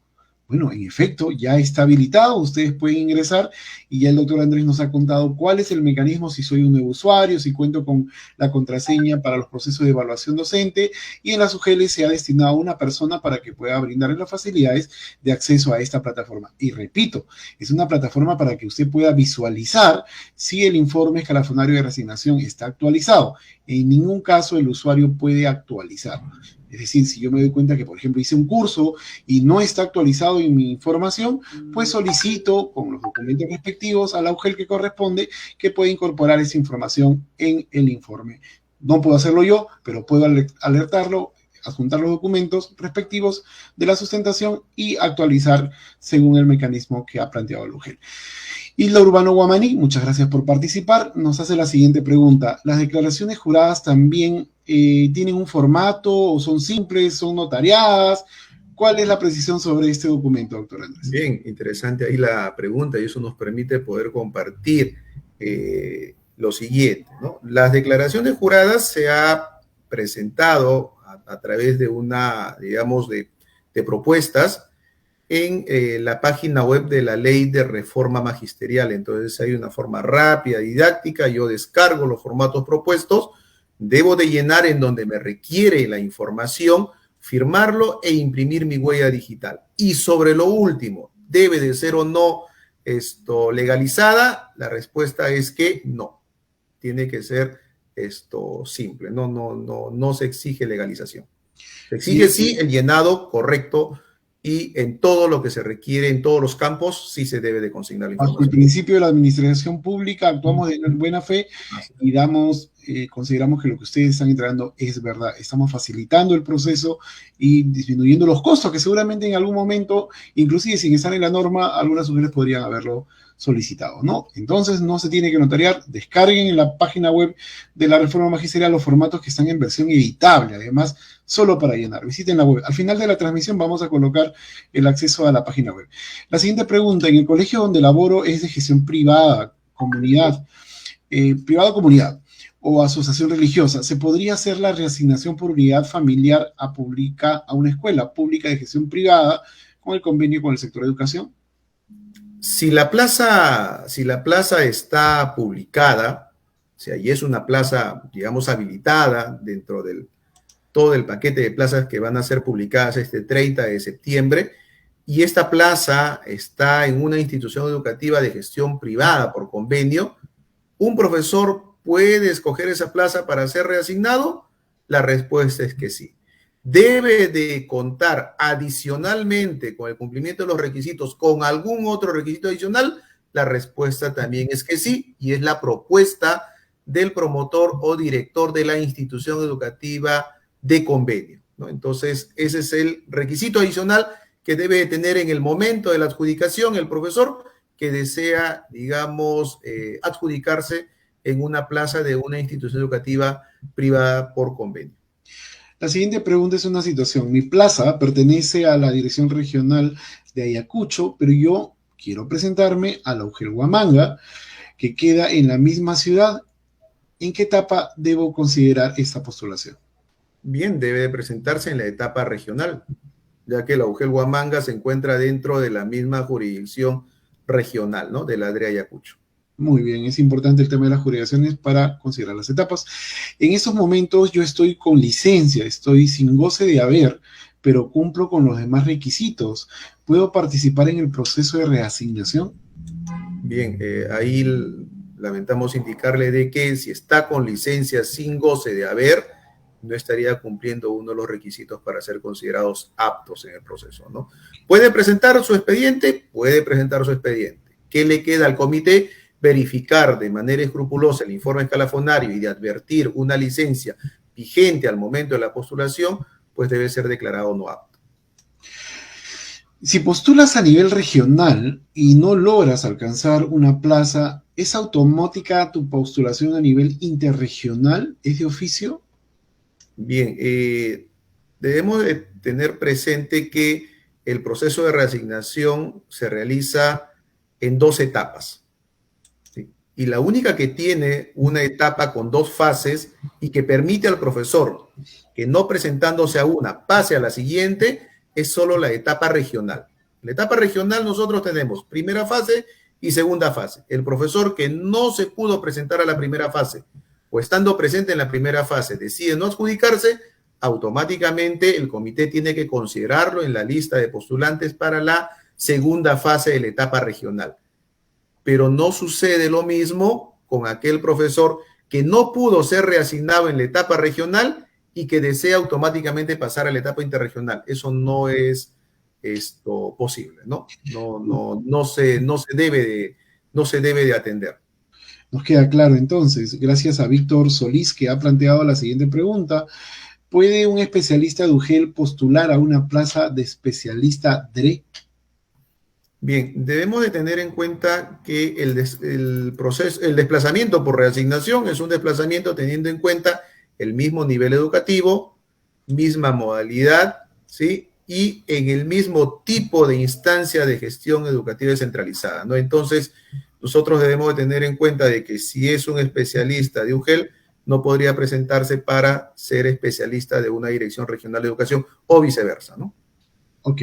Bueno, en efecto, ya está habilitado, ustedes pueden ingresar y ya el doctor Andrés nos ha contado cuál es el mecanismo si soy un nuevo usuario, si cuento con la contraseña para los procesos de evaluación docente y en las UGL se ha destinado a una persona para que pueda brindarle las facilidades de acceso a esta plataforma. Y repito, es una plataforma para que usted pueda visualizar si el informe escalafonario de reasignación está actualizado. En ningún caso el usuario puede actualizar. Es decir, si yo me doy cuenta que, por ejemplo, hice un curso y no está actualizado en mi información, pues solicito con los documentos respectivos a la UGEL que corresponde que pueda incorporar esa información en el informe. No puedo hacerlo yo, pero puedo alertarlo, adjuntar los documentos respectivos de la sustentación y actualizar según el mecanismo que ha planteado la UGEL. Isla Urbano Guamaní, muchas gracias por participar. Nos hace la siguiente pregunta. ¿Las declaraciones juradas también tienen un formato o son simples, son notariadas? ¿Cuál es la precisión sobre este documento, doctor Andrés? Bien, interesante ahí la pregunta y eso nos permite poder compartir lo siguiente, ¿no? Las declaraciones juradas se ha presentado a través de una, digamos, de propuestas en la página web de la Ley de Reforma Magisterial. Entonces hay una forma rápida, didáctica, yo descargo los formatos propuestos, debo de llenar en donde me requiere la información, firmarlo e imprimir mi huella digital. Y sobre lo último, ¿debe de ser o no legalizada? La respuesta es que no. Tiene que ser simple, no se exige legalización. Se exige sí el llenado correcto y en todo lo que se requiere, en todos los campos, sí se debe de consignar la Bajo el información. principio de la administración pública, actuamos de buena fe y consideramos que lo que ustedes están entregando es verdad. Estamos facilitando el proceso y disminuyendo los costos, que seguramente en algún momento, inclusive sin estar en la norma, algunas mujeres podrían haberlo solicitado, ¿no? Entonces no se tiene que notariar, descarguen en la página web de la Reforma Magisterial los formatos que están en versión editable, además, solo para llenar. Visiten la web. Al final de la transmisión vamos a colocar el acceso a la página web. La siguiente pregunta, en el colegio donde laboro es de gestión privada, comunidad o asociación religiosa, ¿se podría hacer la reasignación por unidad familiar a una escuela pública de gestión privada con el convenio con el sector de educación? Si la plaza está publicada, o sea, y es una plaza, digamos, habilitada dentro del todo el paquete de plazas que van a ser publicadas este 30 de septiembre, y esta plaza está en una institución educativa de gestión privada por convenio, ¿un profesor puede escoger esa plaza para ser reasignado? La respuesta es que sí. ¿Debe de contar adicionalmente con el cumplimiento de los requisitos con algún otro requisito adicional? La respuesta también es que sí, y es la propuesta del promotor o director de la institución educativa de convenio, ¿no? Entonces, ese es el requisito adicional que debe tener en el momento de la adjudicación el profesor que desea, digamos, adjudicarse en una plaza de una institución educativa privada por convenio. La siguiente pregunta es una situación. Mi plaza pertenece a la Dirección Regional de Ayacucho, pero yo quiero presentarme a la UGEL Huamanga, que queda en la misma ciudad. ¿En qué etapa debo considerar esta postulación? Bien, debe de presentarse en la etapa regional, ya que la UGEL Huamanga se encuentra dentro de la misma jurisdicción regional, ¿no? De la de Ayacucho. Muy bien, es importante el tema de las jurisdicciones para considerar las etapas. En estos momentos yo estoy con licencia, estoy sin goce de haber, pero cumplo con los demás requisitos. ¿Puedo participar en el proceso de reasignación? Bien, ahí lamentamos indicarle de que si está con licencia sin goce de haber, no estaría cumpliendo uno de los requisitos para ser considerados aptos en el proceso, ¿no? ¿Puede presentar su expediente? Puede presentar su expediente. ¿Qué le queda al comité? Verificar de manera escrupulosa el informe escalafonario y de advertir una licencia vigente al momento de la postulación, pues debe ser declarado no apto. Si postulas a nivel regional y no logras alcanzar una plaza, ¿es automática tu postulación a nivel interregional? ¿Es de oficio? Bien, debemos de tener presente que el proceso de reasignación se realiza en 2 etapas. ¿Sí? Y la única que tiene una etapa con 2 fases y que permite al profesor que no presentándose a una pase a la siguiente es solo la etapa regional. En la etapa regional nosotros tenemos primera fase y segunda fase. El profesor que no se pudo presentar a la primera fase o estando presente en la primera fase decide no adjudicarse, automáticamente el comité tiene que considerarlo en la lista de postulantes para la segunda fase de la etapa regional. Pero no sucede lo mismo con aquel profesor que no pudo ser reasignado en la etapa regional y que desea automáticamente pasar a la etapa interregional. Eso no es posible, ¿no? No se debe de atender. Nos queda claro entonces, gracias a Víctor Solís, que ha planteado la siguiente pregunta. ¿Puede un especialista de UGEL postular a una plaza de especialista DRE? Bien, debemos de tener en cuenta que el desplazamiento por reasignación es un desplazamiento teniendo en cuenta el mismo nivel educativo, misma modalidad, ¿sí? Y en el mismo tipo de instancia de gestión educativa descentralizada, ¿no? Entonces, nosotros debemos de tener en cuenta de que si es un especialista de UGEL, no podría presentarse para ser especialista de una dirección regional de educación o viceversa, ¿no? Ok,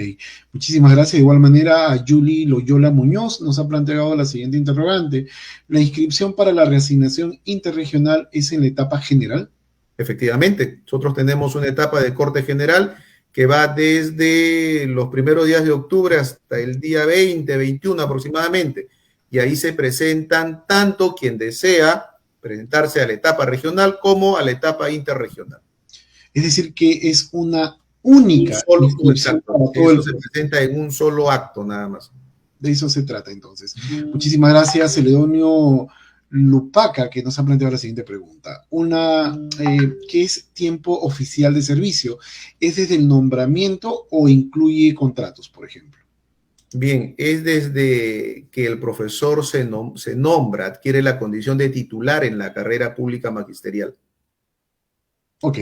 muchísimas gracias. De igual manera, a Julie Loyola Muñoz nos ha planteado la siguiente interrogante. ¿La inscripción para la reasignación interregional es en la etapa general? Efectivamente, nosotros tenemos una etapa de corte general que va desde los primeros días de octubre hasta el día 20, 21 aproximadamente, y ahí se presentan tanto quien desea presentarse a la etapa regional como a la etapa interregional. Es decir, que es una única y exclusiva exacto, para todo eso el se proceso. presenta en un solo acto nada más. De eso se trata entonces. Muchísimas gracias, Celedonio Lupaca, que nos ha planteado la siguiente pregunta. ¿Qué es tiempo oficial de servicio? ¿Es desde el nombramiento o incluye contratos, por ejemplo? Bien, es desde que el profesor se nombra, adquiere la condición de titular en la carrera pública magisterial. Ok,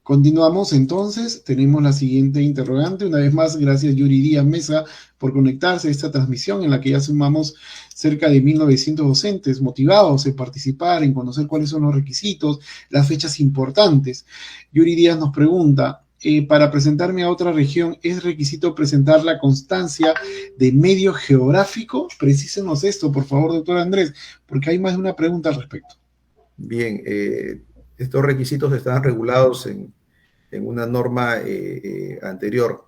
continuamos entonces. Tenemos la siguiente interrogante. Una vez más, gracias Yuri Díaz Mesa por conectarse a esta transmisión en la que ya sumamos cerca de 1900 docentes motivados en participar, en conocer cuáles son los requisitos, las fechas importantes. Yuri Díaz nos pregunta, para presentarme a otra región, ¿es requisito presentar la constancia de medio geográfico? Precísenos esto, por favor, doctor Andrés, porque hay más de una pregunta al respecto. Bien, estos requisitos están regulados en una norma anterior,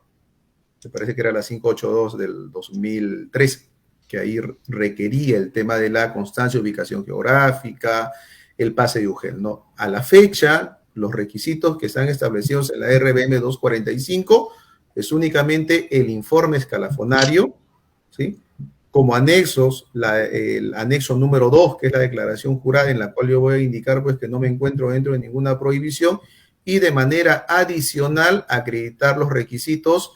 me parece que era la 582 del 2013, que ahí requería el tema de la constancia, ubicación geográfica, el pase de UGEL, ¿no? A la fecha, los requisitos que están establecidos en la RBM 245 es únicamente el informe escalafonario, ¿sí? Como anexos, el anexo número 2, que es la declaración jurada, en la cual yo voy a indicar pues, que no me encuentro dentro de ninguna prohibición, y de manera adicional acreditar los requisitos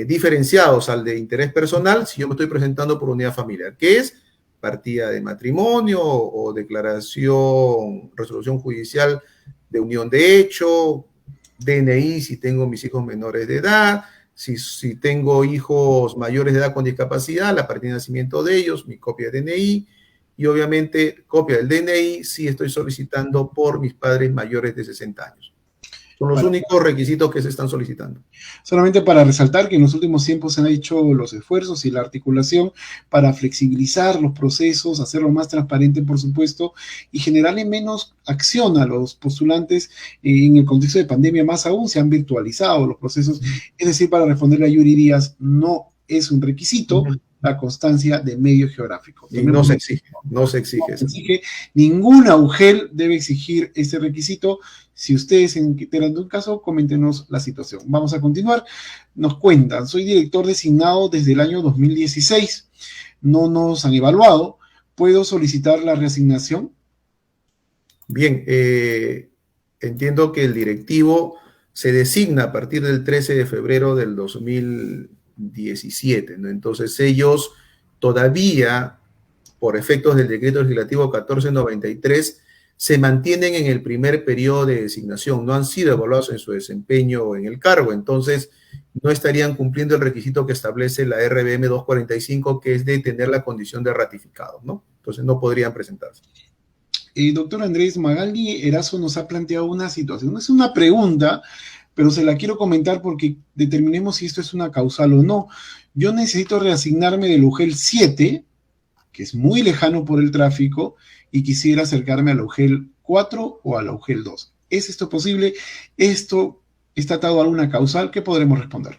diferenciados al de interés personal si yo me estoy presentando por unidad familiar, que es partida de matrimonio o declaración, resolución judicial de unión de hecho, DNI si tengo mis hijos menores de edad, si tengo hijos mayores de edad con discapacidad, la partida de nacimiento de ellos, mi copia de DNI y obviamente copia del DNI si estoy solicitando por mis padres mayores de 60 años. Son los únicos requisitos que se están solicitando. Solamente para resaltar que en los últimos tiempos se han hecho los esfuerzos y la articulación para flexibilizar los procesos, hacerlo más transparente, por supuesto, y generarle menos acción a los postulantes en el contexto de pandemia. Más aún, se han virtualizado los procesos. Es decir, para responderle a Yuri Díaz, no es un requisito la constancia de medio geográfico. Y no se exige, no se exige. No se exige. Ninguna UGEL debe exigir ese requisito. Si ustedes se enteran de un caso, coméntenos la situación. Vamos a continuar. Nos cuentan, soy director designado desde el año 2016. No nos han evaluado. ¿Puedo solicitar la reasignación? Bien, entiendo que el directivo se designa a partir del 13 de febrero del 2017, ¿no? Entonces ellos todavía, por efectos del decreto legislativo 1493, se mantienen en el primer periodo de designación, no han sido evaluados en su desempeño en el cargo, entonces no estarían cumpliendo el requisito que establece la RBM 245, que es de tener la condición de ratificado, ¿no? Entonces no podrían presentarse. Doctor Andrés, Magali Erazo nos ha planteado una situación, es una pregunta, pero se la quiero comentar porque determinemos si esto es una causal o no. Yo necesito reasignarme del UGEL 7, que es muy lejano por el tráfico, y quisiera acercarme a la UGEL 4 o a la UGEL 2. ¿Es esto posible? ¿Esto está atado a alguna causal? ¿Qué podremos responder?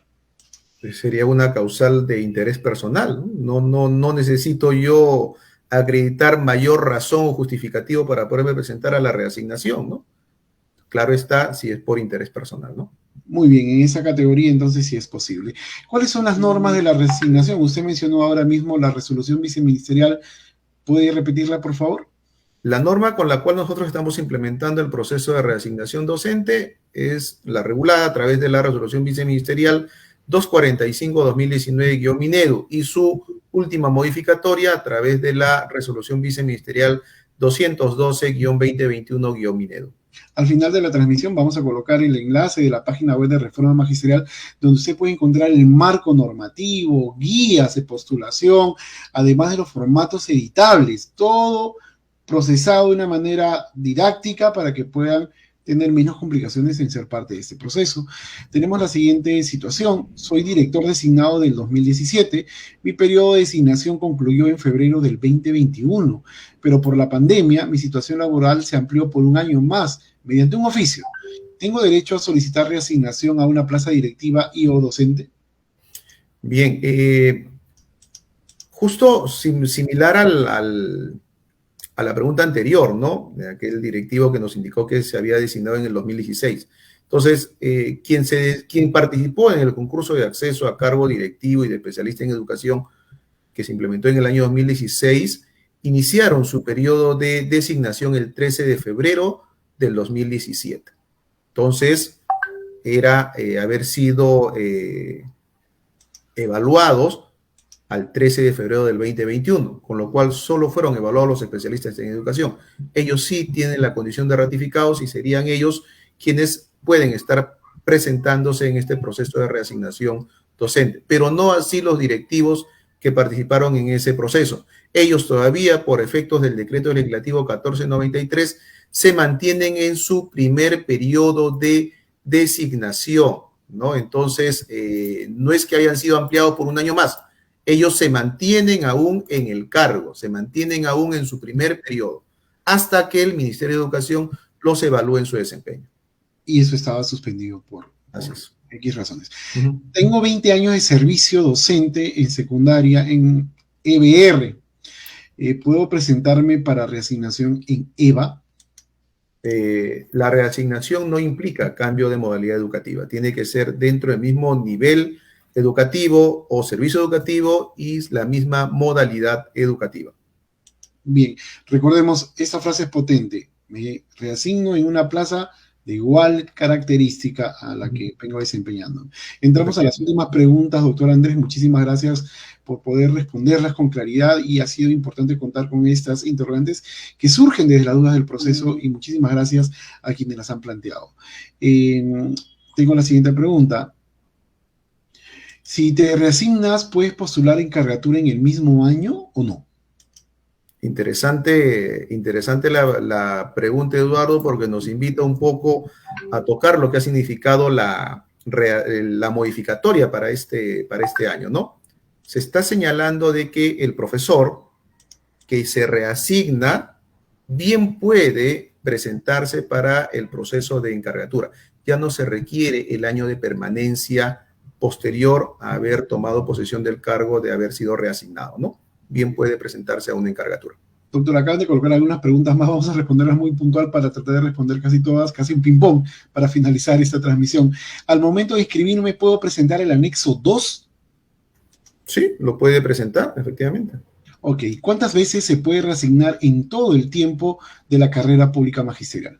Sería una causal de interés personal, ¿no? No necesito yo acreditar mayor razón o justificativo para poderme presentar a la reasignación, ¿no? Claro está, si es por interés personal, ¿no? Muy bien, en esa categoría entonces sí es posible. ¿Cuáles son las normas de la reasignación? Usted mencionó ahora mismo la resolución viceministerial. ¿Puede repetirla, por favor? La norma con la cual nosotros estamos implementando el proceso de reasignación docente es la regulada a través de la resolución viceministerial 245-2019-Minedu y su última modificatoria a través de la resolución viceministerial 212-2021-Minedu. Al final de la transmisión vamos a colocar el enlace de la página web de Reforma Magisterial, donde usted puede encontrar el marco normativo, guías de postulación, además de los formatos editables, todo procesado de una manera didáctica para que puedan tener menos complicaciones en ser parte de este proceso. Tenemos la siguiente situación. Soy director designado del 2017. Mi periodo de designación concluyó en febrero del 2021, pero por la pandemia mi situación laboral se amplió por un año más mediante un oficio. ¿Tengo derecho a solicitar reasignación a una plaza directiva y o docente? Bien, justo similar a la pregunta anterior, ¿no? De aquel directivo que nos indicó que se había designado en el 2016. Entonces, quien participó en el concurso de acceso a cargo directivo y de especialista en educación que se implementó en el año 2016, iniciaron su periodo de designación el 13 de febrero del 2017. Entonces, era haber sido evaluados al 13 de febrero del 2021, con lo cual solo fueron evaluados los especialistas en educación. Ellos sí tienen la condición de ratificados y serían ellos quienes pueden estar presentándose en este proceso de reasignación docente, pero no así los directivos que participaron en ese proceso. Ellos todavía, por efectos del decreto legislativo 1493, se mantienen en su primer periodo de designación, ¿no? Entonces, no es que hayan sido ampliados por un año más, ellos se mantienen aún en el cargo, se mantienen aún en su primer periodo, hasta que el Ministerio de Educación los evalúe en su desempeño. Y eso estaba suspendido por X razones. Uh-huh. Tengo 20 años de servicio docente en secundaria en EBR. ¿Puedo presentarme para reasignación en EVA? La reasignación no implica cambio de modalidad educativa. Tiene que ser dentro del mismo nivel educativo o servicio educativo y la misma modalidad educativa. Bien, recordemos, esta frase es potente. Me reasigno en una plaza de igual característica a la que vengo desempeñando. Entramos a las últimas preguntas, doctor Andrés. Muchísimas gracias por poder responderlas con claridad y ha sido importante contar con estas interrogantes que surgen desde las dudas del proceso y muchísimas gracias a quienes las han planteado. Tengo la siguiente pregunta. Si te reasignas, ¿puedes postular encargatura en el mismo año o no? Interesante la pregunta, Eduardo, porque nos invita un poco a tocar lo que ha significado la modificatoria para este año, ¿no? Se está señalando de que el profesor que se reasigna bien puede presentarse para el proceso de encargatura. Ya no se requiere el año de permanencia posterior a haber tomado posesión del cargo de haber sido reasignado, ¿no? Bien puede presentarse a una encargatura. Doctor, acaban de colocar algunas preguntas más, vamos a responderlas muy puntual para tratar de responder casi todas, casi un ping-pong para finalizar esta transmisión. Al momento de inscribirme, ¿puedo presentar el anexo 2? Sí, lo puede presentar, efectivamente. Ok, ¿cuántas veces se puede reasignar en todo el tiempo de la carrera pública magisterial?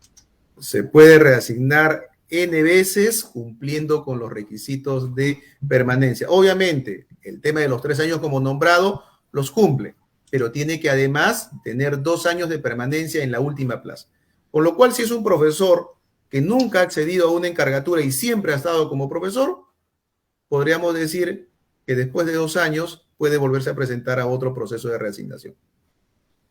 Se puede reasignar N veces cumpliendo con los requisitos de permanencia. Obviamente, el tema de los 3 años como nombrado los cumple, pero tiene que además tener 2 años de permanencia en la última plaza. Con lo cual, si es un profesor que nunca ha accedido a una encargatura y siempre ha estado como profesor, podríamos decir que después de 2 años puede volverse a presentar a otro proceso de reasignación.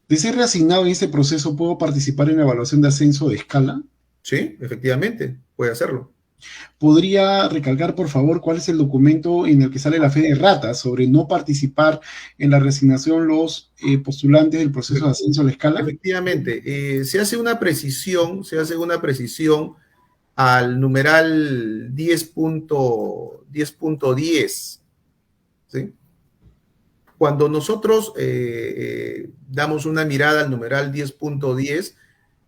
De ser reasignado en este proceso, ¿puedo participar en la evaluación de ascenso de escala? Sí, efectivamente, puede hacerlo. ¿Podría recalcar, por favor, cuál es el documento en el que sale la fe de rata sobre no participar en la reasignación los postulantes del proceso de ascenso a la escala? Efectivamente, se hace una precisión al numeral 10.10, ¿sí? Cuando nosotros damos una mirada al numeral 10.10,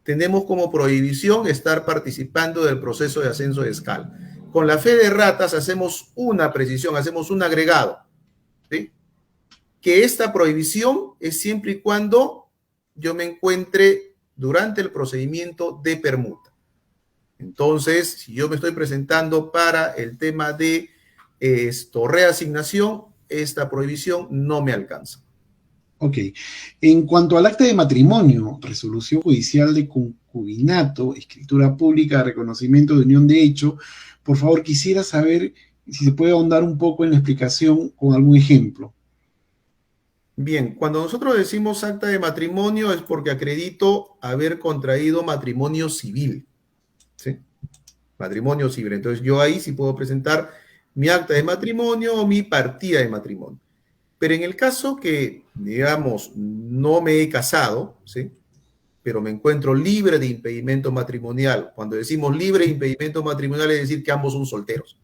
tenemos como prohibición estar participando del proceso de ascenso de escala. Con la fe de ratas hacemos una precisión, hacemos un agregado, ¿sí? Que esta prohibición es siempre y cuando yo me encuentre durante el procedimiento de permuta. Entonces, si yo me estoy presentando para el tema de reasignación, esta prohibición no me alcanza. Ok. En cuanto al acta de matrimonio, resolución judicial de concubinato, escritura pública, reconocimiento de unión de hecho, por favor, quisiera saber si se puede ahondar un poco en la explicación con algún ejemplo. Bien, cuando nosotros decimos acta de matrimonio es porque acredito haber contraído matrimonio civil, ¿sí? Matrimonio civil. Entonces yo ahí sí puedo presentar mi acta de matrimonio o mi partida de matrimonio. Pero en el caso que, digamos, no me he casado, ¿sí? Pero me encuentro libre de impedimento matrimonial. Cuando decimos libre de impedimento matrimonial es decir que ambos son solteros.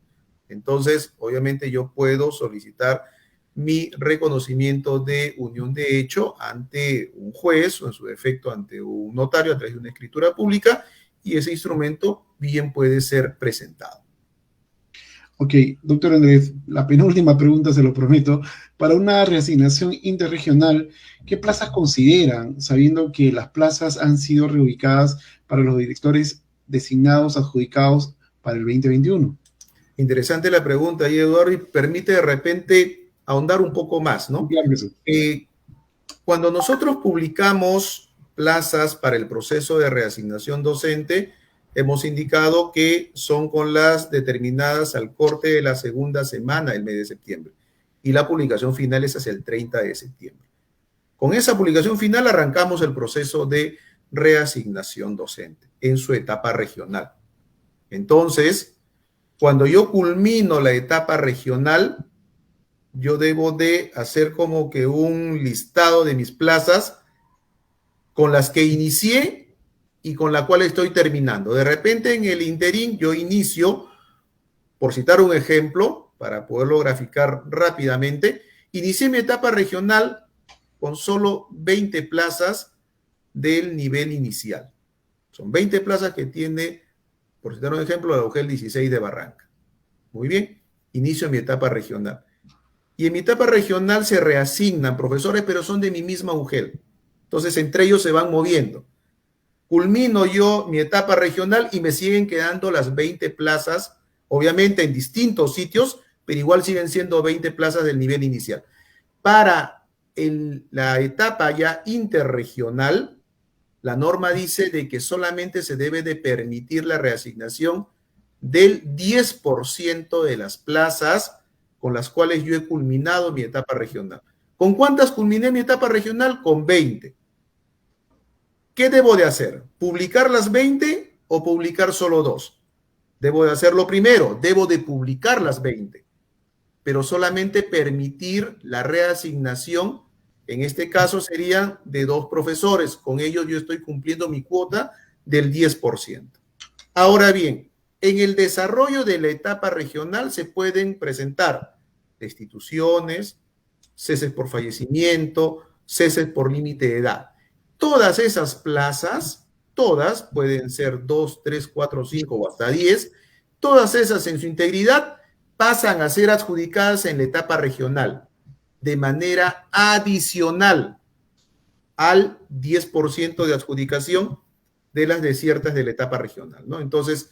Entonces, obviamente yo puedo solicitar mi reconocimiento de unión de hecho ante un juez o en su defecto ante un notario a través de una escritura pública y ese instrumento bien puede ser presentado. Ok, doctor Andrés, la penúltima pregunta, se lo prometo. Para una reasignación interregional, ¿qué plazas consideran, sabiendo que las plazas han sido reubicadas para los directores designados, adjudicados para el 2021? Interesante la pregunta ahí, Eduardo, y permite de repente ahondar un poco más, ¿no? Claro que sí. Cuando nosotros publicamos plazas para el proceso de reasignación docente, hemos indicado que son con las determinadas al corte de la segunda semana del mes de septiembre y la publicación final es hacia el 30 de septiembre. Con esa publicación final arrancamos el proceso de reasignación docente en su etapa regional. Entonces, cuando yo culmino la etapa regional, yo debo de hacer como que un listado de mis plazas con las que inicié y con la cual estoy terminando. De repente en el interín yo inicio, por citar un ejemplo, para poderlo graficar rápidamente, inicié mi etapa regional con solo 20 plazas del nivel inicial. Son 20 plazas que tiene, por citar un ejemplo, la UGEL 16 de Barranca. Muy bien, inicio mi etapa regional. Y en mi etapa regional se reasignan profesores, pero son de mi misma UGEL. Entonces, entre ellos se van moviendo. Culmino yo mi etapa regional y me siguen quedando las 20 plazas, obviamente en distintos sitios, pero igual siguen siendo 20 plazas del nivel inicial. Para la etapa ya interregional, la norma dice de que solamente se debe de permitir la reasignación del 10% de las plazas con las cuales yo he culminado mi etapa regional. ¿Con cuántas culminé mi etapa regional? Con 20. ¿Qué debo de hacer? ¿Publicar las 20 o publicar solo 2? Debo de hacer lo primero, debo de publicar las 20, pero solamente permitir la reasignación, en este caso serían de 2 profesores, con ellos yo estoy cumpliendo mi cuota del 10%. Ahora bien, en el desarrollo de la etapa regional se pueden presentar destituciones, ceses por fallecimiento, ceses por límite de edad. Todas esas plazas, todas pueden ser 2, 3, 4, 5 o hasta 10, todas esas en su integridad pasan a ser adjudicadas en la etapa regional de manera adicional al 10% de adjudicación de las desiertas de la etapa regional, ¿no? Entonces,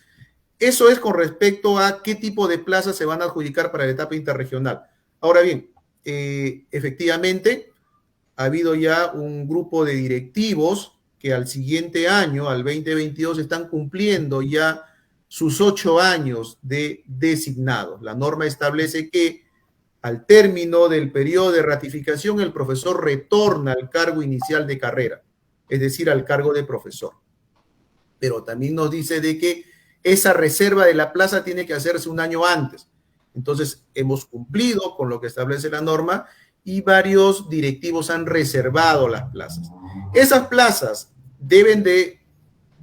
eso es con respecto a qué tipo de plazas se van a adjudicar para la etapa interregional. Ahora bien, efectivamente, ha habido ya un grupo de directivos que al siguiente año, al 2022, están cumpliendo ya sus 8 años de designados. La norma establece que al término del periodo de ratificación, el profesor retorna al cargo inicial de carrera, es decir, al cargo de profesor. Pero también nos dice de que esa reserva de la plaza tiene que hacerse un año antes. Entonces, hemos cumplido con lo que establece la norma y varios directivos han reservado las plazas. ¿Esas plazas deben de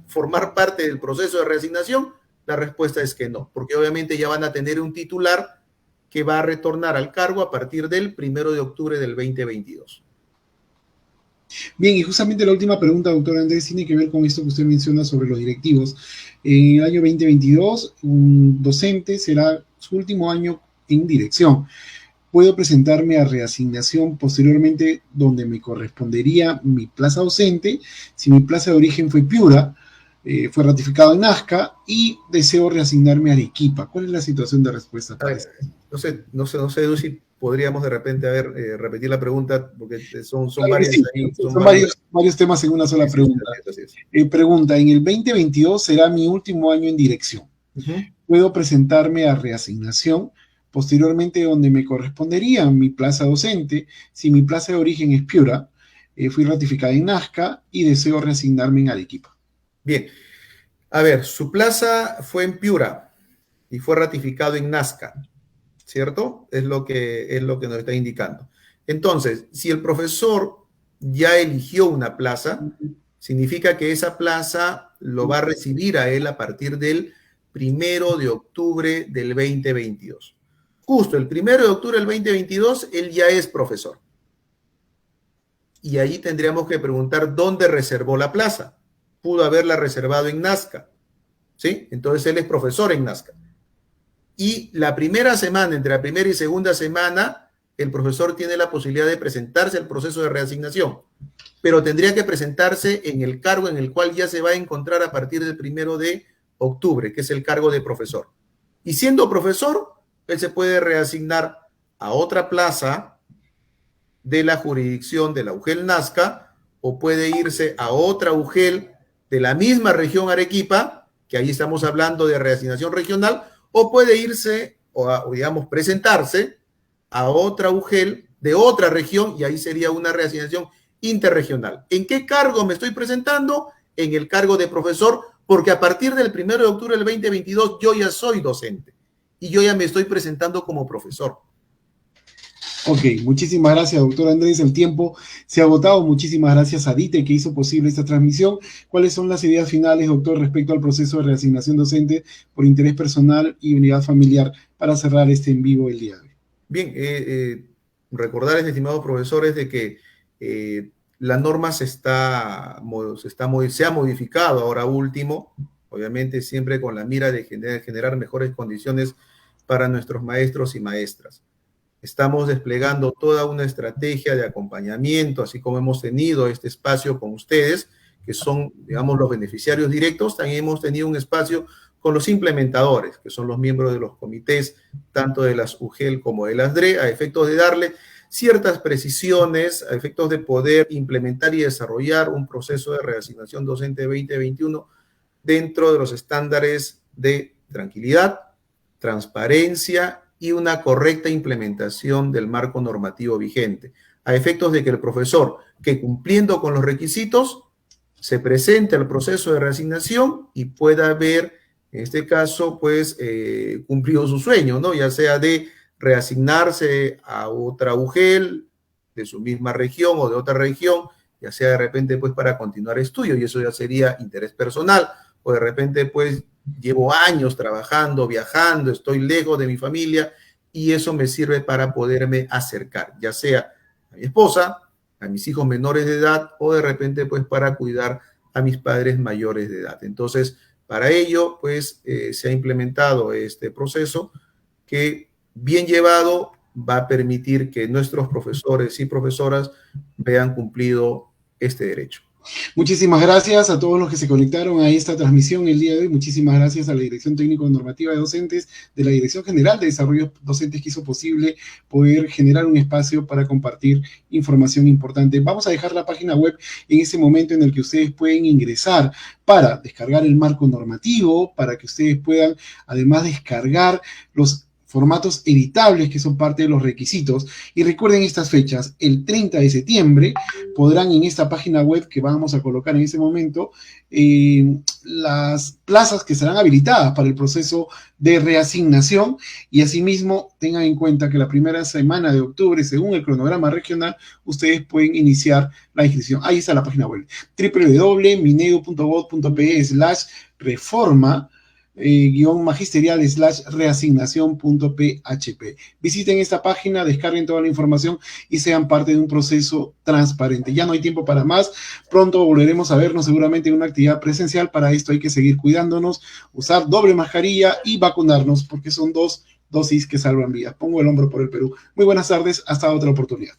formar parte del proceso de reasignación? La respuesta es que no, porque obviamente ya van a tener un titular que va a retornar al cargo a partir del 1 de octubre del 2022. Bien, y justamente la última pregunta, doctor Andrés, tiene que ver con esto que usted menciona sobre los directivos. En el año 2022, un docente será su último año en dirección. Puedo presentarme a reasignación posteriormente donde me correspondería mi plaza docente, si mi plaza de origen fue Piura, fue ratificado en Nazca y deseo reasignarme a Arequipa. ¿Cuál es la situación de respuesta para eso? No sé, Edu, si podríamos de repente repetir la pregunta, porque son Claro varias. sí. Ahí, son varios temas en una sola pregunta. Pregunta, en el 2022 será mi último año en dirección. Puedo presentarme a reasignación posteriormente donde me correspondería mi plaza docente, si mi plaza de origen es Piura, fui ratificada en Nazca y deseo reasignarme en Arequipa. Bien, a ver, su plaza fue en Piura y fue ratificado en Nazca, ¿cierto? Es lo que nos está indicando. Entonces, si el profesor ya eligió una plaza, significa que esa plaza lo va a recibir a él a partir del 1 de octubre del 2022. Justo el 1 de octubre del 2022, él ya es profesor. Y ahí tendríamos que preguntar dónde reservó la plaza. Pudo haberla reservado en Nazca, ¿sí? Entonces él es profesor en Nazca. Y la primera semana, entre la primera y segunda semana, el profesor tiene la posibilidad de presentarse al proceso de reasignación, pero tendría que presentarse en el cargo en el cual ya se va a encontrar a partir del 1 de octubre, que es el cargo de profesor. Y siendo profesor, él se puede reasignar a otra plaza de la jurisdicción de la UGEL Nazca, o puede irse a otra UGEL de la misma región Arequipa, que ahí estamos hablando de reasignación regional, o puede irse, o digamos, presentarse a otra UGEL de otra región, y ahí sería una reasignación interregional. ¿En qué cargo me estoy presentando? En el cargo de profesor, porque a partir del 1 de octubre del 2022 yo ya soy docente y yo ya me estoy presentando como profesor. Ok, muchísimas gracias, doctor Andrés. El tiempo se ha agotado. Muchísimas gracias a Dite, que hizo posible esta transmisión. ¿Cuáles son las ideas finales, doctor, respecto al proceso de reasignación docente por interés personal y unidad familiar para cerrar este en vivo el día de hoy? Bien, recordarles, estimados profesores, de que la norma se ha modificado ahora último, obviamente siempre con la mira de generar mejores condiciones para nuestros maestros y maestras. Estamos desplegando toda una estrategia de acompañamiento, así como hemos tenido este espacio con ustedes, que son, digamos, los beneficiarios directos. También hemos tenido un espacio con los implementadores, que son los miembros de los comités, tanto de las UGEL como de las DRE, a efectos de darle ciertas precisiones, a efectos de poder implementar y desarrollar un proceso de reasignación docente 2021 dentro de los estándares de tranquilidad, transparencia y una correcta implementación del marco normativo vigente, a efectos de que el profesor, que cumpliendo con los requisitos, se presente al proceso de reasignación y pueda ver, en este caso, pues, cumplido su sueño, ¿no? Ya sea de reasignarse a otra UGEL de su misma región o de otra región, ya sea de repente, pues, para continuar estudios, y eso ya sería interés personal, o de repente, pues, llevo años trabajando, viajando, estoy lejos de mi familia y eso me sirve para poderme acercar, ya sea a mi esposa, a mis hijos menores de edad o de repente pues para cuidar a mis padres mayores de edad. Entonces, para ello pues se ha implementado este proceso que bien llevado va a permitir que nuestros profesores y profesoras vean cumplido este derecho. Muchísimas gracias a todos los que se conectaron a esta transmisión el día de hoy. Muchísimas gracias a la Dirección Técnico Normativa de Docentes de la Dirección General de Desarrollo Docentes, que hizo posible poder generar un espacio para compartir información importante. Vamos a dejar la página web en ese momento en el que ustedes pueden ingresar para descargar el marco normativo, para que ustedes puedan además descargar los formatos editables que son parte de los requisitos. Y recuerden estas fechas: el 30 de septiembre podrán en esta página web que vamos a colocar en ese momento las plazas que serán habilitadas para el proceso de reasignación, y asimismo tengan en cuenta que la primera semana de octubre, según el cronograma regional, ustedes pueden iniciar la inscripción. Ahí está la página web: www.minedu.gov.pe/reforma /magisterial/reasignación.php. Visiten esta página, descarguen toda la información y sean parte de un proceso transparente. Ya no hay tiempo para más. Pronto volveremos a vernos seguramente en una actividad presencial. Para esto hay que seguir cuidándonos, usar doble mascarilla y vacunarnos, porque son 2 dosis que salvan vidas. Pongo el hombro por el Perú. Muy buenas tardes, hasta otra oportunidad.